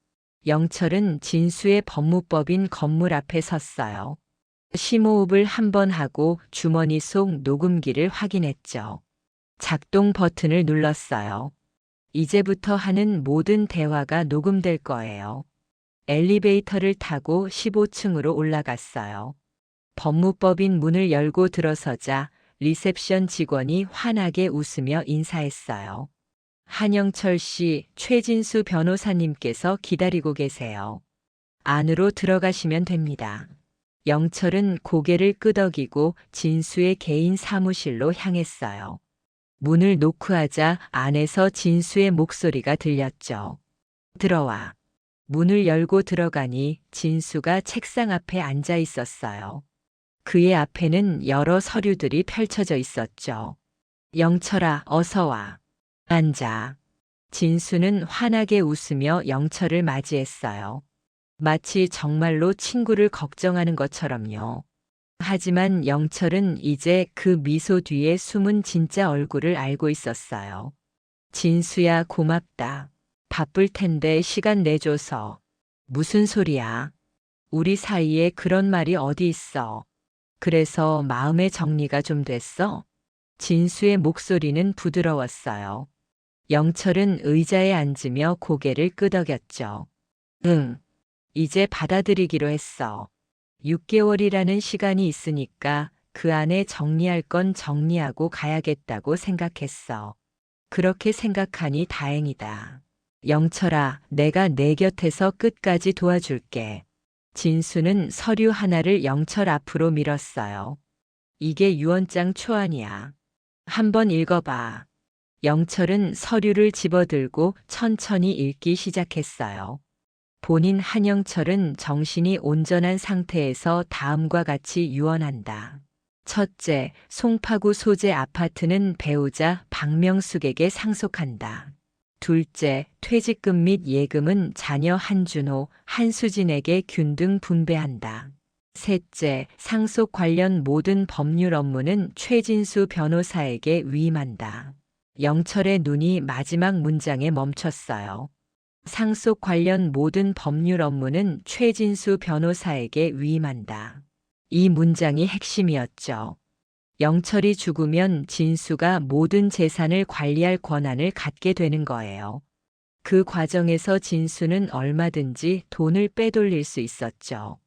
영철은 진수의 법무법인 건물 앞에 섰어요. 심호흡을 한 번 하고 주머니 속 녹음기를 확인했죠. 작동 버튼을 눌렀어요. 이제부터 하는 모든 대화가 녹음될 거예요. 엘리베이터를 타고 15층으로 올라갔어요. 법무법인 문을 열고 들어서자 리셉션 직원이 환하게 웃으며 인사했어요. 한영철 씨, 최진수 변호사님께서 기다리고 계세요. 안으로 들어가시면 됩니다. 영철은 고개를 끄덕이고 진수의 개인 사무실로 향했어요. 문을 노크하자 안에서 진수의 목소리가 들렸죠. 들어와. 문을 열고 들어가니 진수가 책상 앞에 앉아 있었어요. 그의 앞에는 여러 서류들이 펼쳐져 있었죠. 영철아, 어서 와. 앉아. 진수는 환하게 웃으며 영철을 맞이했어요. 마치 정말로 친구를 걱정하는 것처럼요. 하지만 영철은 이제 그 미소 뒤에 숨은 진짜 얼굴을 알고 있었어요. 진수야, 고맙다. 바쁠 텐데 시간 내줘서. 무슨 소리야? 우리 사이에 그런 말이 어디 있어? 그래서 마음의 정리가 좀 됐어? 진수의 목소리는 부드러웠어요. 영철은 의자에 앉으며 고개를 끄덕였죠. 응, 이제 받아들이기로 했어. 6개월이라는 시간이 있으니까 그 안에 정리할 건 정리하고 가야겠다고 생각했어. 그렇게 생각하니 다행이다. 영철아, 내가 내 곁에서 끝까지 도와줄게. 진수는 서류 하나를 영철 앞으로 밀었어요. 이게 유언장 초안이야. 한번 읽어봐. 영철은 서류를 집어들고 천천히 읽기 시작했어요. 본인 한영철은 정신이 온전한 상태에서 다음과 같이 유언한다. 첫째, 송파구 소재 아파트는 배우자 박명숙에게 상속한다. 둘째, 퇴직금 및 예금은 자녀 한준호, 한수진에게 균등 분배한다. 셋째, 상속 관련 모든 법률 업무는 최진수 변호사에게 위임한다. 영철의 눈이 마지막 문장에 멈췄어요. 상속 관련 모든 법률 업무는 최진수 변호사에게 위임한다. 이 문장이 핵심이었죠. 영철이 죽으면 진수가 모든 재산을 관리할 권한을 갖게 되는 거예요. 그 과정에서 진수는 얼마든지 돈을 빼돌릴 수 있었죠.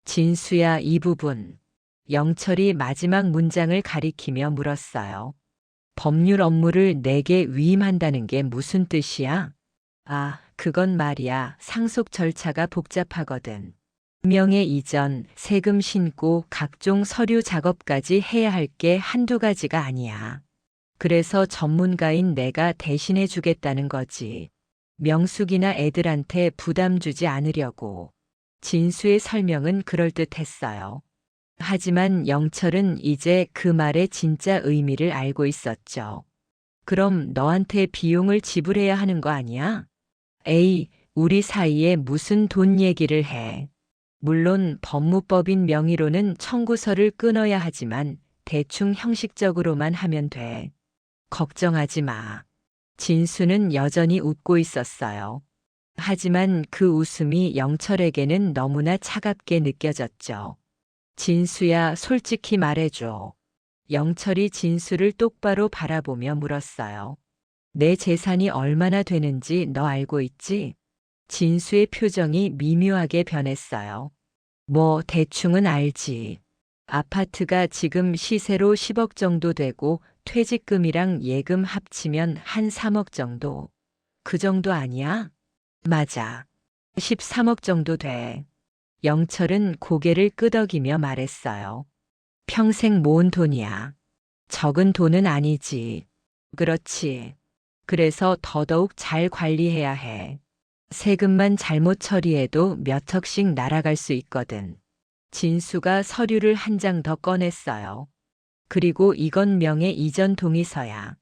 진수야, 이 부분. 영철이 마지막 문장을 가리키며 물었어요. 법률 업무를 내게 위임한다는 게 무슨 뜻이야? 아, 그건 말이야. 상속 절차가 복잡하거든. 명예 이전, 세금 신고, 각종 서류 작업까지 해야 할 게 한두 가지가 아니야. 그래서 전문가인 내가 대신해 주겠다는 거지. 명숙이나 애들한테 부담 주지 않으려고. 진수의 설명은 그럴듯했어요. 하지만 영철은 이제 그 말의 진짜 의미를 알고 있었죠. 그럼 너한테 비용을 지불해야 하는 거 아니야? 에이, 우리 사이에 무슨 돈 얘기를 해. 물론 법무법인 명의로는 청구서를 끊어야 하지만 대충 형식적으로만 하면 돼. 걱정하지 마. 진수는 여전히 웃고 있었어요. 하지만 그 웃음이 영철에게는 너무나 차갑게 느껴졌죠. 진수야, 솔직히 말해줘. 영철이 진수를 똑바로 바라보며 물었어요. 내 재산이 얼마나 되는지 너 알고 있지? 진수의 표정이 미묘하게 변했어요. 뭐 대충은 알지. 아파트가 지금 시세로 10억 정도 되고 퇴직금이랑 예금 합치면 한 3억 정도. 그 정도 아니야? 맞아. 13억 정도 돼. 영철은 고개를 끄덕이며 말했어요. 평생 모은 돈이야. 적은 돈은 아니지. 그렇지. 그래서 더더욱 잘 관리해야 해. 세금만 잘못 처리해도 몇 억씩 날아갈 수 있거든. 진수가 서류를 한 장 더 꺼냈어요. 그리고 이건 명의 이전 동의서야.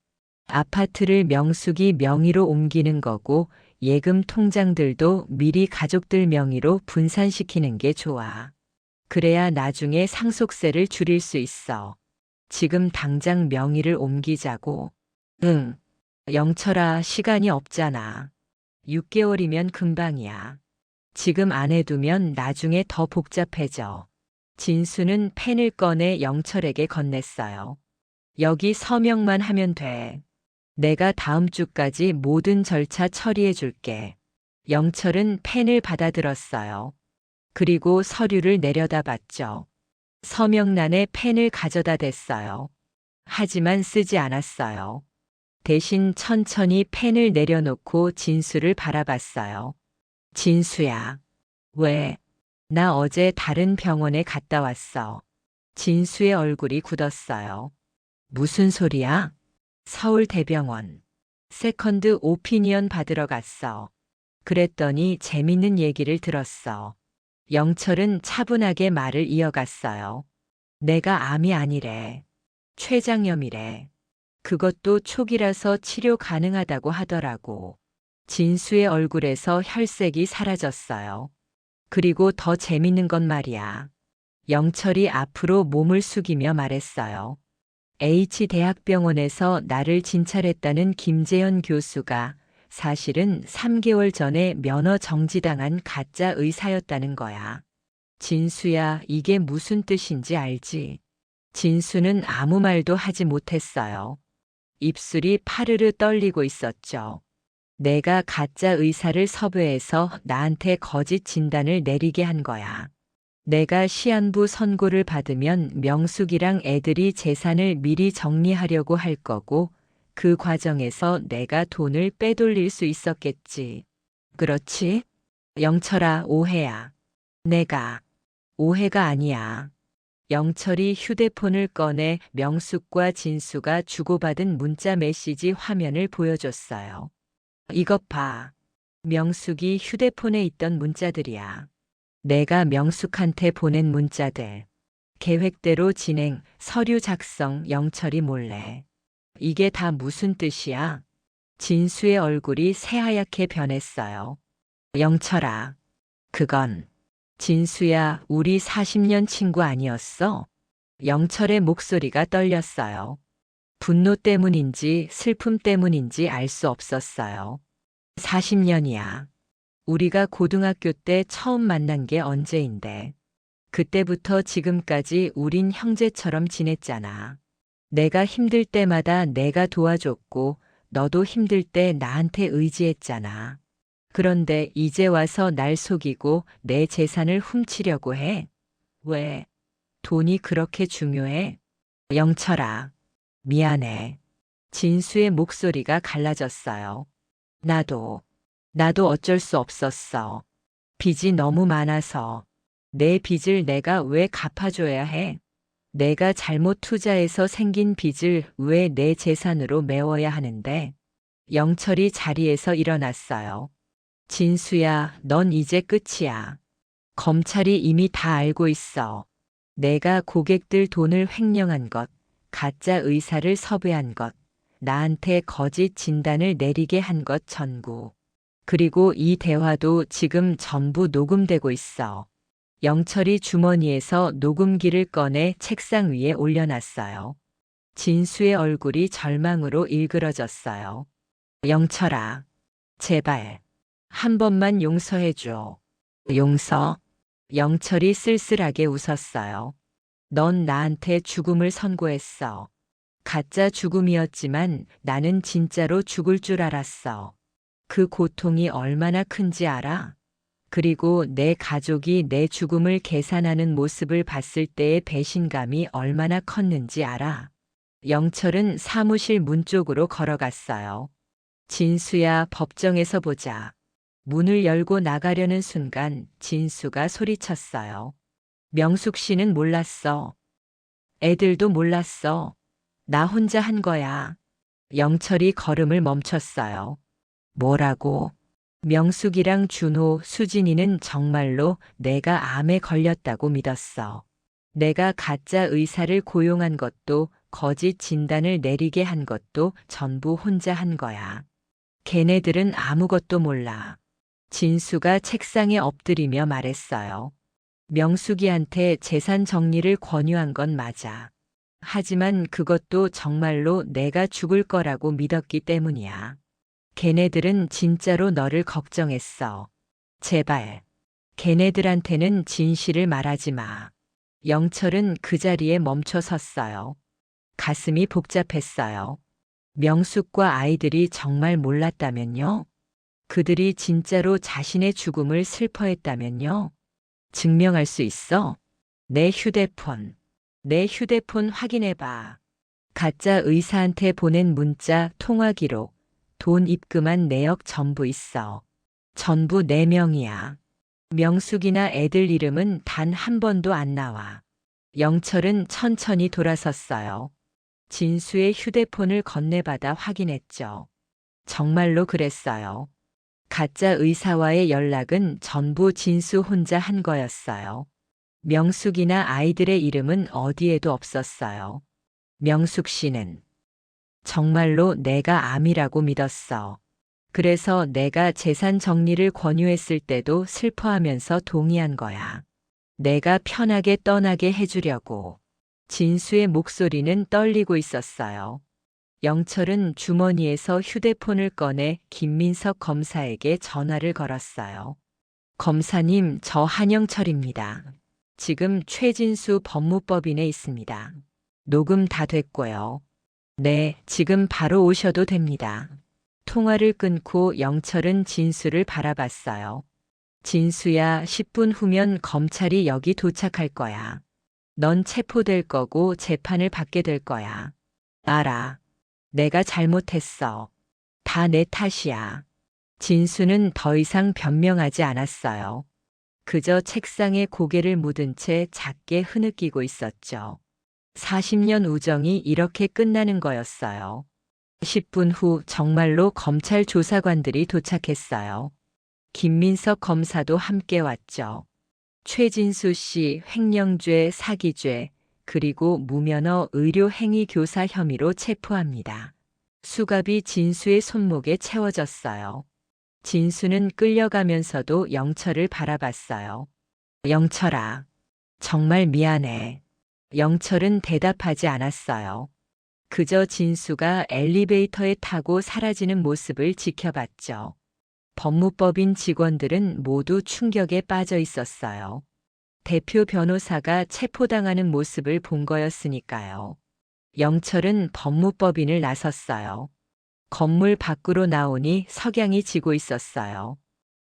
아파트를 명숙이 명의로 옮기는 거고 예금 통장들도 미리 가족들 명의로 분산시키는 게 좋아. 그래야 나중에 상속세를 줄일 수 있어. 지금 당장 명의를 옮기자고. 응. 영철아, 시간이 없잖아. 6개월이면 금방이야. 지금 안 해두면 나중에 더 복잡해져. 진수는 펜을 꺼내 영철에게 건넸어요. 여기 서명만 하면 돼. 내가 다음 주까지 모든 절차 처리해 줄게. 영철은 펜을 받아들었어요. 그리고 서류를 내려다 봤죠. 서명란에 펜을 가져다 댔어요. 하지만 쓰지 않았어요. 대신 천천히 펜을 내려놓고 진수를 바라봤어요. 진수야. 왜? 나 어제 다른 병원에 갔다 왔어. 진수의 얼굴이 굳었어요. 무슨 소리야? 서울대병원. 세컨드 오피니언 받으러 갔어. 그랬더니 재밌는 얘기를 들었어. 영철은 차분하게 말을 이어갔어요. 내가 암이 아니래. 췌장염이래. 그것도 초기라서 치료 가능하다고 하더라고. 진수의 얼굴에서 혈색이 사라졌어요. 그리고 더 재밌는 건 말이야. 영철이 앞으로 몸을 숙이며 말했어요. H대학병원에서 나를 진찰했다는 김재현 교수가 사실은 3개월 전에 면허 정지당한 가짜 의사였다는 거야. 진수야, 이게 무슨 뜻인지 알지? 진수는 아무 말도 하지 못했어요. 입술이 파르르 떨리고 있었죠. 내가 가짜 의사를 섭외해서 나한테 거짓 진단을 내리게 한 거야. 내가 시한부 선고를 받으면 명숙이랑 애들이 재산을 미리 정리하려고 할 거고 그 과정에서 내가 돈을 빼돌릴 수 있었겠지. 그렇지? 영철아, 오해야. 내가. 오해가 아니야. 영철이 휴대폰을 꺼내 명숙과 진수가 주고받은 문자 메시지 화면을 보여줬어요. 이것 봐. 명숙이 휴대폰에 있던 문자들이야. 내가 명숙한테 보낸 문자들. 계획대로 진행, 서류 작성, 영철이 몰래. 이게 다 무슨 뜻이야? 진수의 얼굴이 새하얗게 변했어요. 영철아, 그건. 진수야, 우리 40년 친구 아니었어? 영철의 목소리가 떨렸어요. 분노 때문인지 슬픔 때문인지 알 수 없었어요. 40년이야. 우리가 고등학교 때 처음 만난 게 언제인데. 그때부터 지금까지 우린 형제처럼 지냈잖아. 내가 힘들 때마다 내가 도와줬고 너도 힘들 때 나한테 의지했잖아. 그런데 이제 와서 날 속이고 내 재산을 훔치려고 해? 왜? 돈이 그렇게 중요해? 영철아, 미안해. 진수의 목소리가 갈라졌어요. 나도 어쩔 수 없었어. 빚이 너무 많아서. 내 빚을 내가 왜 갚아줘야 해? 내가 잘못 투자해서 생긴 빚을 왜 내 재산으로 메워야 하는데? 영철이 자리에서 일어났어요. 진수야, 넌 이제 끝이야. 검찰이 이미 다 알고 있어. 내가 고객들 돈을 횡령한 것, 가짜 의사를 섭외한 것, 나한테 거짓 진단을 내리게 한 것 전부. 그리고 이 대화도 지금 전부 녹음되고 있어. 영철이 주머니에서 녹음기를 꺼내 책상 위에 올려놨어요. 진수의 얼굴이 절망으로 일그러졌어요. 영철아, 제발. 한 번만 용서해줘. 용서? 영철이 쓸쓸하게 웃었어요. 넌 나한테 죽음을 선고했어. 가짜 죽음이었지만 나는 진짜로 죽을 줄 알았어. 그 고통이 얼마나 큰지 알아? 그리고 내 가족이 내 죽음을 계산하는 모습을 봤을 때의 배신감이 얼마나 컸는지 알아? 영철은 사무실 문 쪽으로 걸어갔어요. 진수야, 법정에서 보자. 문을 열고 나가려는 순간 진수가 소리쳤어요. 명숙 씨는 몰랐어. 애들도 몰랐어. 나 혼자 한 거야. 영철이 걸음을 멈췄어요. 뭐라고? 명숙이랑 준호, 수진이는 정말로 내가 암에 걸렸다고 믿었어. 내가 가짜 의사를 고용한 것도 거짓 진단을 내리게 한 것도 전부 혼자 한 거야. 걔네들은 아무것도 몰라. 진수가 책상에 엎드리며 말했어요. 명숙이한테 재산 정리를 권유한 건 맞아. 하지만 그것도 정말로 내가 죽을 거라고 믿었기 때문이야. 걔네들은 진짜로 너를 걱정했어. 제발. 걔네들한테는 진실을 말하지 마. 영철은 그 자리에 멈춰 섰어요. 가슴이 복잡했어요. 명숙과 아이들이 정말 몰랐다면요? 그들이 진짜로 자신의 죽음을 슬퍼했다면요? 증명할 수 있어? 내 휴대폰 확인해봐. 가짜 의사한테 보낸 문자, 통화 기록, 돈 입금한 내역 전부 있어. 전부 4명이야. 명숙이나 애들 이름은 단 한 번도 안 나와. 영철은 천천히 돌아섰어요. 진수의 휴대폰을 건네받아 확인했죠. 정말로 그랬어요. 가짜 의사와의 연락은 전부 진수 혼자 한 거였어요. 명숙이나 아이들의 이름은 어디에도 없었어요. 명숙 씨는 정말로 내가 암이라고 믿었어. 그래서 내가 재산 정리를 권유했을 때도 슬퍼하면서 동의한 거야. 내가 편하게 떠나게 해주려고. 진수의 목소리는 떨리고 있었어요. 영철은 주머니에서 휴대폰을 꺼내 김민석 검사에게 전화를 걸었어요. 검사님, 저 한영철입니다. 지금 최진수 법무법인에 있습니다. 녹음 다 됐고요. 네, 지금 바로 오셔도 됩니다. 통화를 끊고 영철은 진수를 바라봤어요. 진수야, 10분 후면 검찰이 여기 도착할 거야. 넌 체포될 거고 재판을 받게 될 거야. 알아. 내가 잘못했어. 다 내 탓이야. 진수는 더 이상 변명하지 않았어요. 그저 책상에 고개를 묻은 채 작게 흐느끼고 있었죠. 40년 우정이 이렇게 끝나는 거였어요. 10분 후 정말로 검찰 조사관들이 도착했어요. 김민석 검사도 함께 왔죠. 최진수 씨 횡령죄, 사기죄, 그리고 무면허 의료행위 교사 혐의로 체포합니다. 수갑이 진수의 손목에 채워졌어요. 진수는 끌려가면서도 영철을 바라봤어요. 영철아, 정말 미안해. 영철은 대답하지 않았어요. 그저 진수가 엘리베이터에 타고 사라지는 모습을 지켜봤죠. 법무법인 직원들은 모두 충격에 빠져 있었어요. 대표 변호사가 체포당하는 모습을 본 거였으니까요. 영철은 법무법인을 나섰어요. 건물 밖으로 나오니 석양이 지고 있었어요.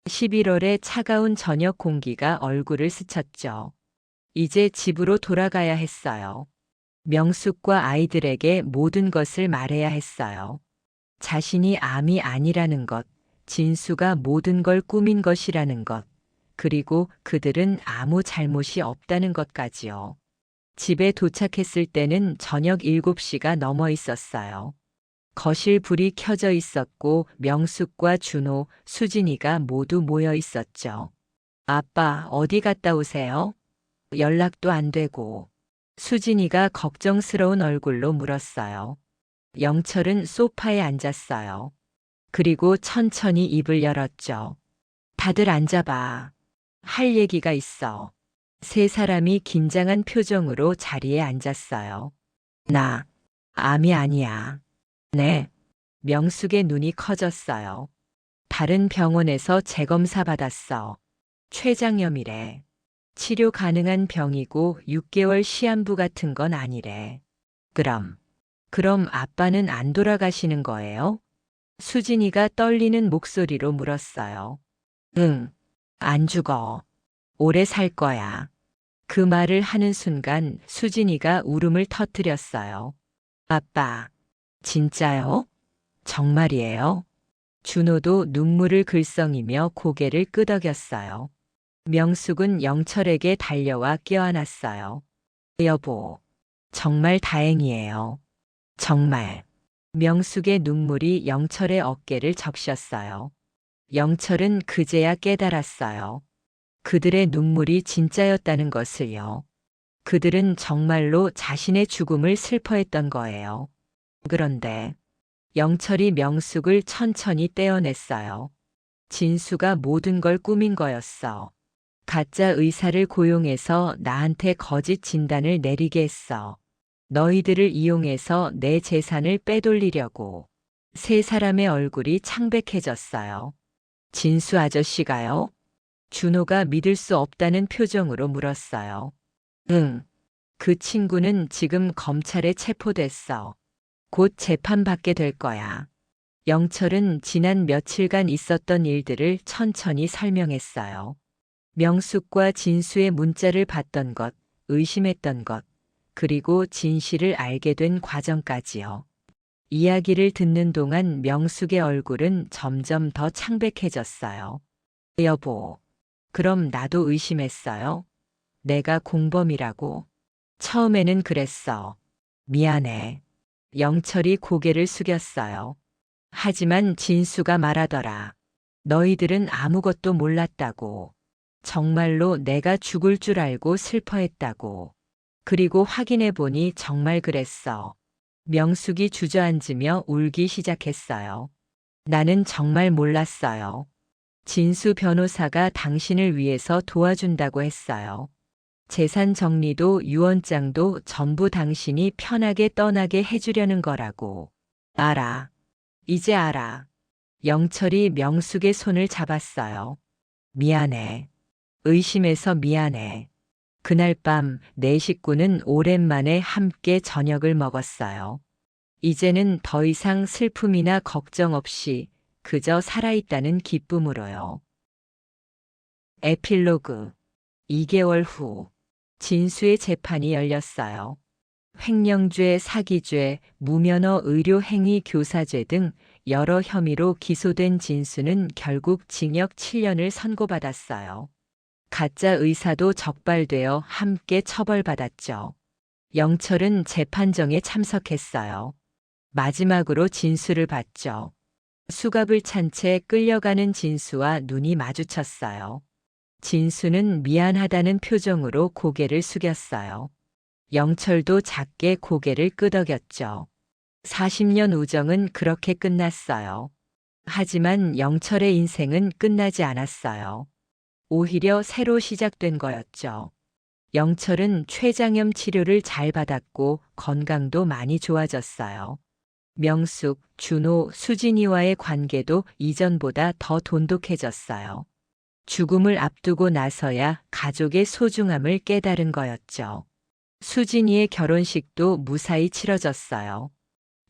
11월의 차가운 저녁 공기가 얼굴을 스쳤죠. 이제 집으로 돌아가야 했어요. 명숙과 아이들에게 모든 것을 말해야 했어요. 자신이 암이 아니라는 것, 진수가 모든 걸 꾸민 것이라는 것, 그리고 그들은 아무 잘못이 없다는 것까지요. 집에 도착했을 때는 저녁 7시가 넘어 있었어요. 거실 불이 켜져 있었고 명숙과 준호, 수진이가 모두 모여 있었죠. 아빠, 어디 갔다 오세요? 연락도 안 되고. 수진이가 걱정스러운 얼굴로 물었어요. 영철은 소파에 앉았어요. 그리고 천천히 입을 열었죠. 다들 앉아봐. 할 얘기가 있어. 세 사람이 긴장한 표정으로 자리에 앉았어요. 나, 암이 아니야. 네. 명숙의 눈이 커졌어요. 다른 병원에서 재검사 받았어. 췌장염이래. 치료 가능한 병이고 6개월 시한부 같은 건 아니래. 그럼 아빠는 안 돌아가시는 거예요? 수진이가 떨리는 목소리로 물었어요. 응, 안 죽어. 오래 살 거야. 그 말을 하는 순간 수진이가 울음을 터뜨렸어요. 아빠, 진짜요? 정말이에요? 준호도 눈물을 글썽이며 고개를 끄덕였어요. 명숙은 영철에게 달려와 껴안았어요. 여보, 정말 다행이에요. 정말. 명숙의 눈물이 영철의 어깨를 적셨어요. 영철은 그제야 깨달았어요. 그들의 눈물이 진짜였다는 것을요. 그들은 정말로 자신의 죽음을 슬퍼했던 거예요. 그런데 영철이 명숙을 천천히 떼어냈어요. 진수가 모든 걸 꾸민 거였어. 가짜 의사를 고용해서 나한테 거짓 진단을 내리게 했어. 너희들을 이용해서 내 재산을 빼돌리려고. 세 사람의 얼굴이 창백해졌어요. 진수 아저씨가요? 준호가 믿을 수 없다는 표정으로 물었어요. 응. 그 친구는 지금 검찰에 체포됐어. 곧 재판받게 될 거야. 영철은 지난 며칠간 있었던 일들을 천천히 설명했어요. 명숙과 진수의 문자를 받던 것, 의심했던 것, 그리고 진실을 알게 된 과정까지요. 이야기를 듣는 동안 명숙의 얼굴은 점점 더 창백해졌어요. 여보, 그럼 나도 의심했어요. 내가 공범이라고. 처음에는 그랬어. 미안해. 영철이 고개를 숙였어요. 하지만 진수가 말하더라. 너희들은 아무것도 몰랐다고. 정말로 내가 죽을 줄 알고 슬퍼했다고. 그리고 확인해 보니 정말 그랬어. 명숙이 주저앉으며 울기 시작했어요. 나는 정말 몰랐어요. 진수 변호사가 당신을 위해서 도와준다고 했어요. 재산 정리도 유언장도 전부 당신이 편하게 떠나게 해주려는 거라고. 알아. 이제 알아. 영철이 명숙의 손을 잡았어요. 미안해. 의심해서 미안해. 그날 밤 네 식구는 오랜만에 함께 저녁을 먹었어요. 이제는 더 이상 슬픔이나 걱정 없이 그저 살아있다는 기쁨으로요. 에필로그 2개월 후 진수의 재판이 열렸어요. 횡령죄, 사기죄, 무면허 의료행위 교사죄 등 여러 혐의로 기소된 진수는 결국 징역 7년을 선고받았어요. 가짜 의사도 적발되어 함께 처벌받았죠. 영철은 재판정에 참석했어요. 마지막으로 진수를 봤죠. 수갑을 찬 채 끌려가는 진수와 눈이 마주쳤어요. 진수는 미안하다는 표정으로 고개를 숙였어요. 영철도 작게 고개를 끄덕였죠. 40년 우정은 그렇게 끝났어요. 하지만 영철의 인생은 끝나지 않았어요. 오히려 새로 시작된 거였죠. 영철은 췌장염 치료를 잘 받았고 건강도 많이 좋아졌어요. 명숙, 준호, 수진이와의 관계도 이전보다 더 돈독해졌어요. 죽음을 앞두고 나서야 가족의 소중함을 깨달은 거였죠. 수진이의 결혼식도 무사히 치러졌어요.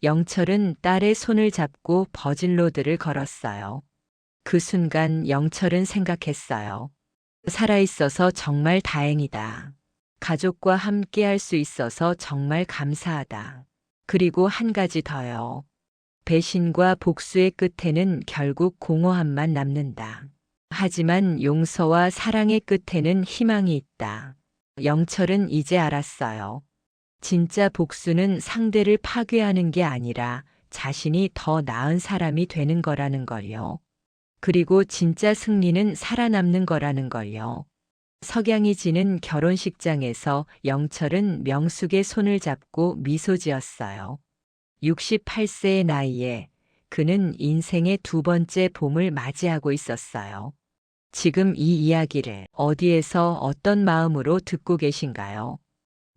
영철은 딸의 손을 잡고 버진로드를 걸었어요. 그 순간 영철은 생각했어요. 살아있어서 정말 다행이다. 가족과 함께 할 수 있어서 정말 감사하다. 그리고 한 가지 더요. 배신과 복수의 끝에는 결국 공허함만 남는다. 하지만 용서와 사랑의 끝에는 희망이 있다. 영철은 이제 알았어요. 진짜 복수는 상대를 파괴하는 게 아니라 자신이 더 나은 사람이 되는 거라는 걸요. 그리고 진짜 승리는 살아남는 거라는 걸요. 석양이 지는 결혼식장에서 영철은 명숙의 손을 잡고 미소 지었어요. 68세의 나이에 그는 인생의 두 번째 봄을 맞이하고 있었어요. 지금 이 이야기를 어디에서 어떤 마음으로 듣고 계신가요?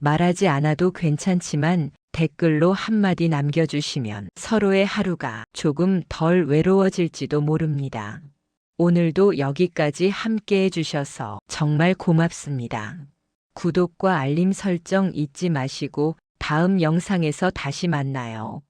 말하지 않아도 괜찮지만 댓글로 한마디 남겨주시면 서로의 하루가 조금 덜 외로워질지도 모릅니다. 오늘도 여기까지 함께 해주셔서 정말 고맙습니다. 구독과 알림 설정 잊지 마시고 다음 영상에서 다시 만나요.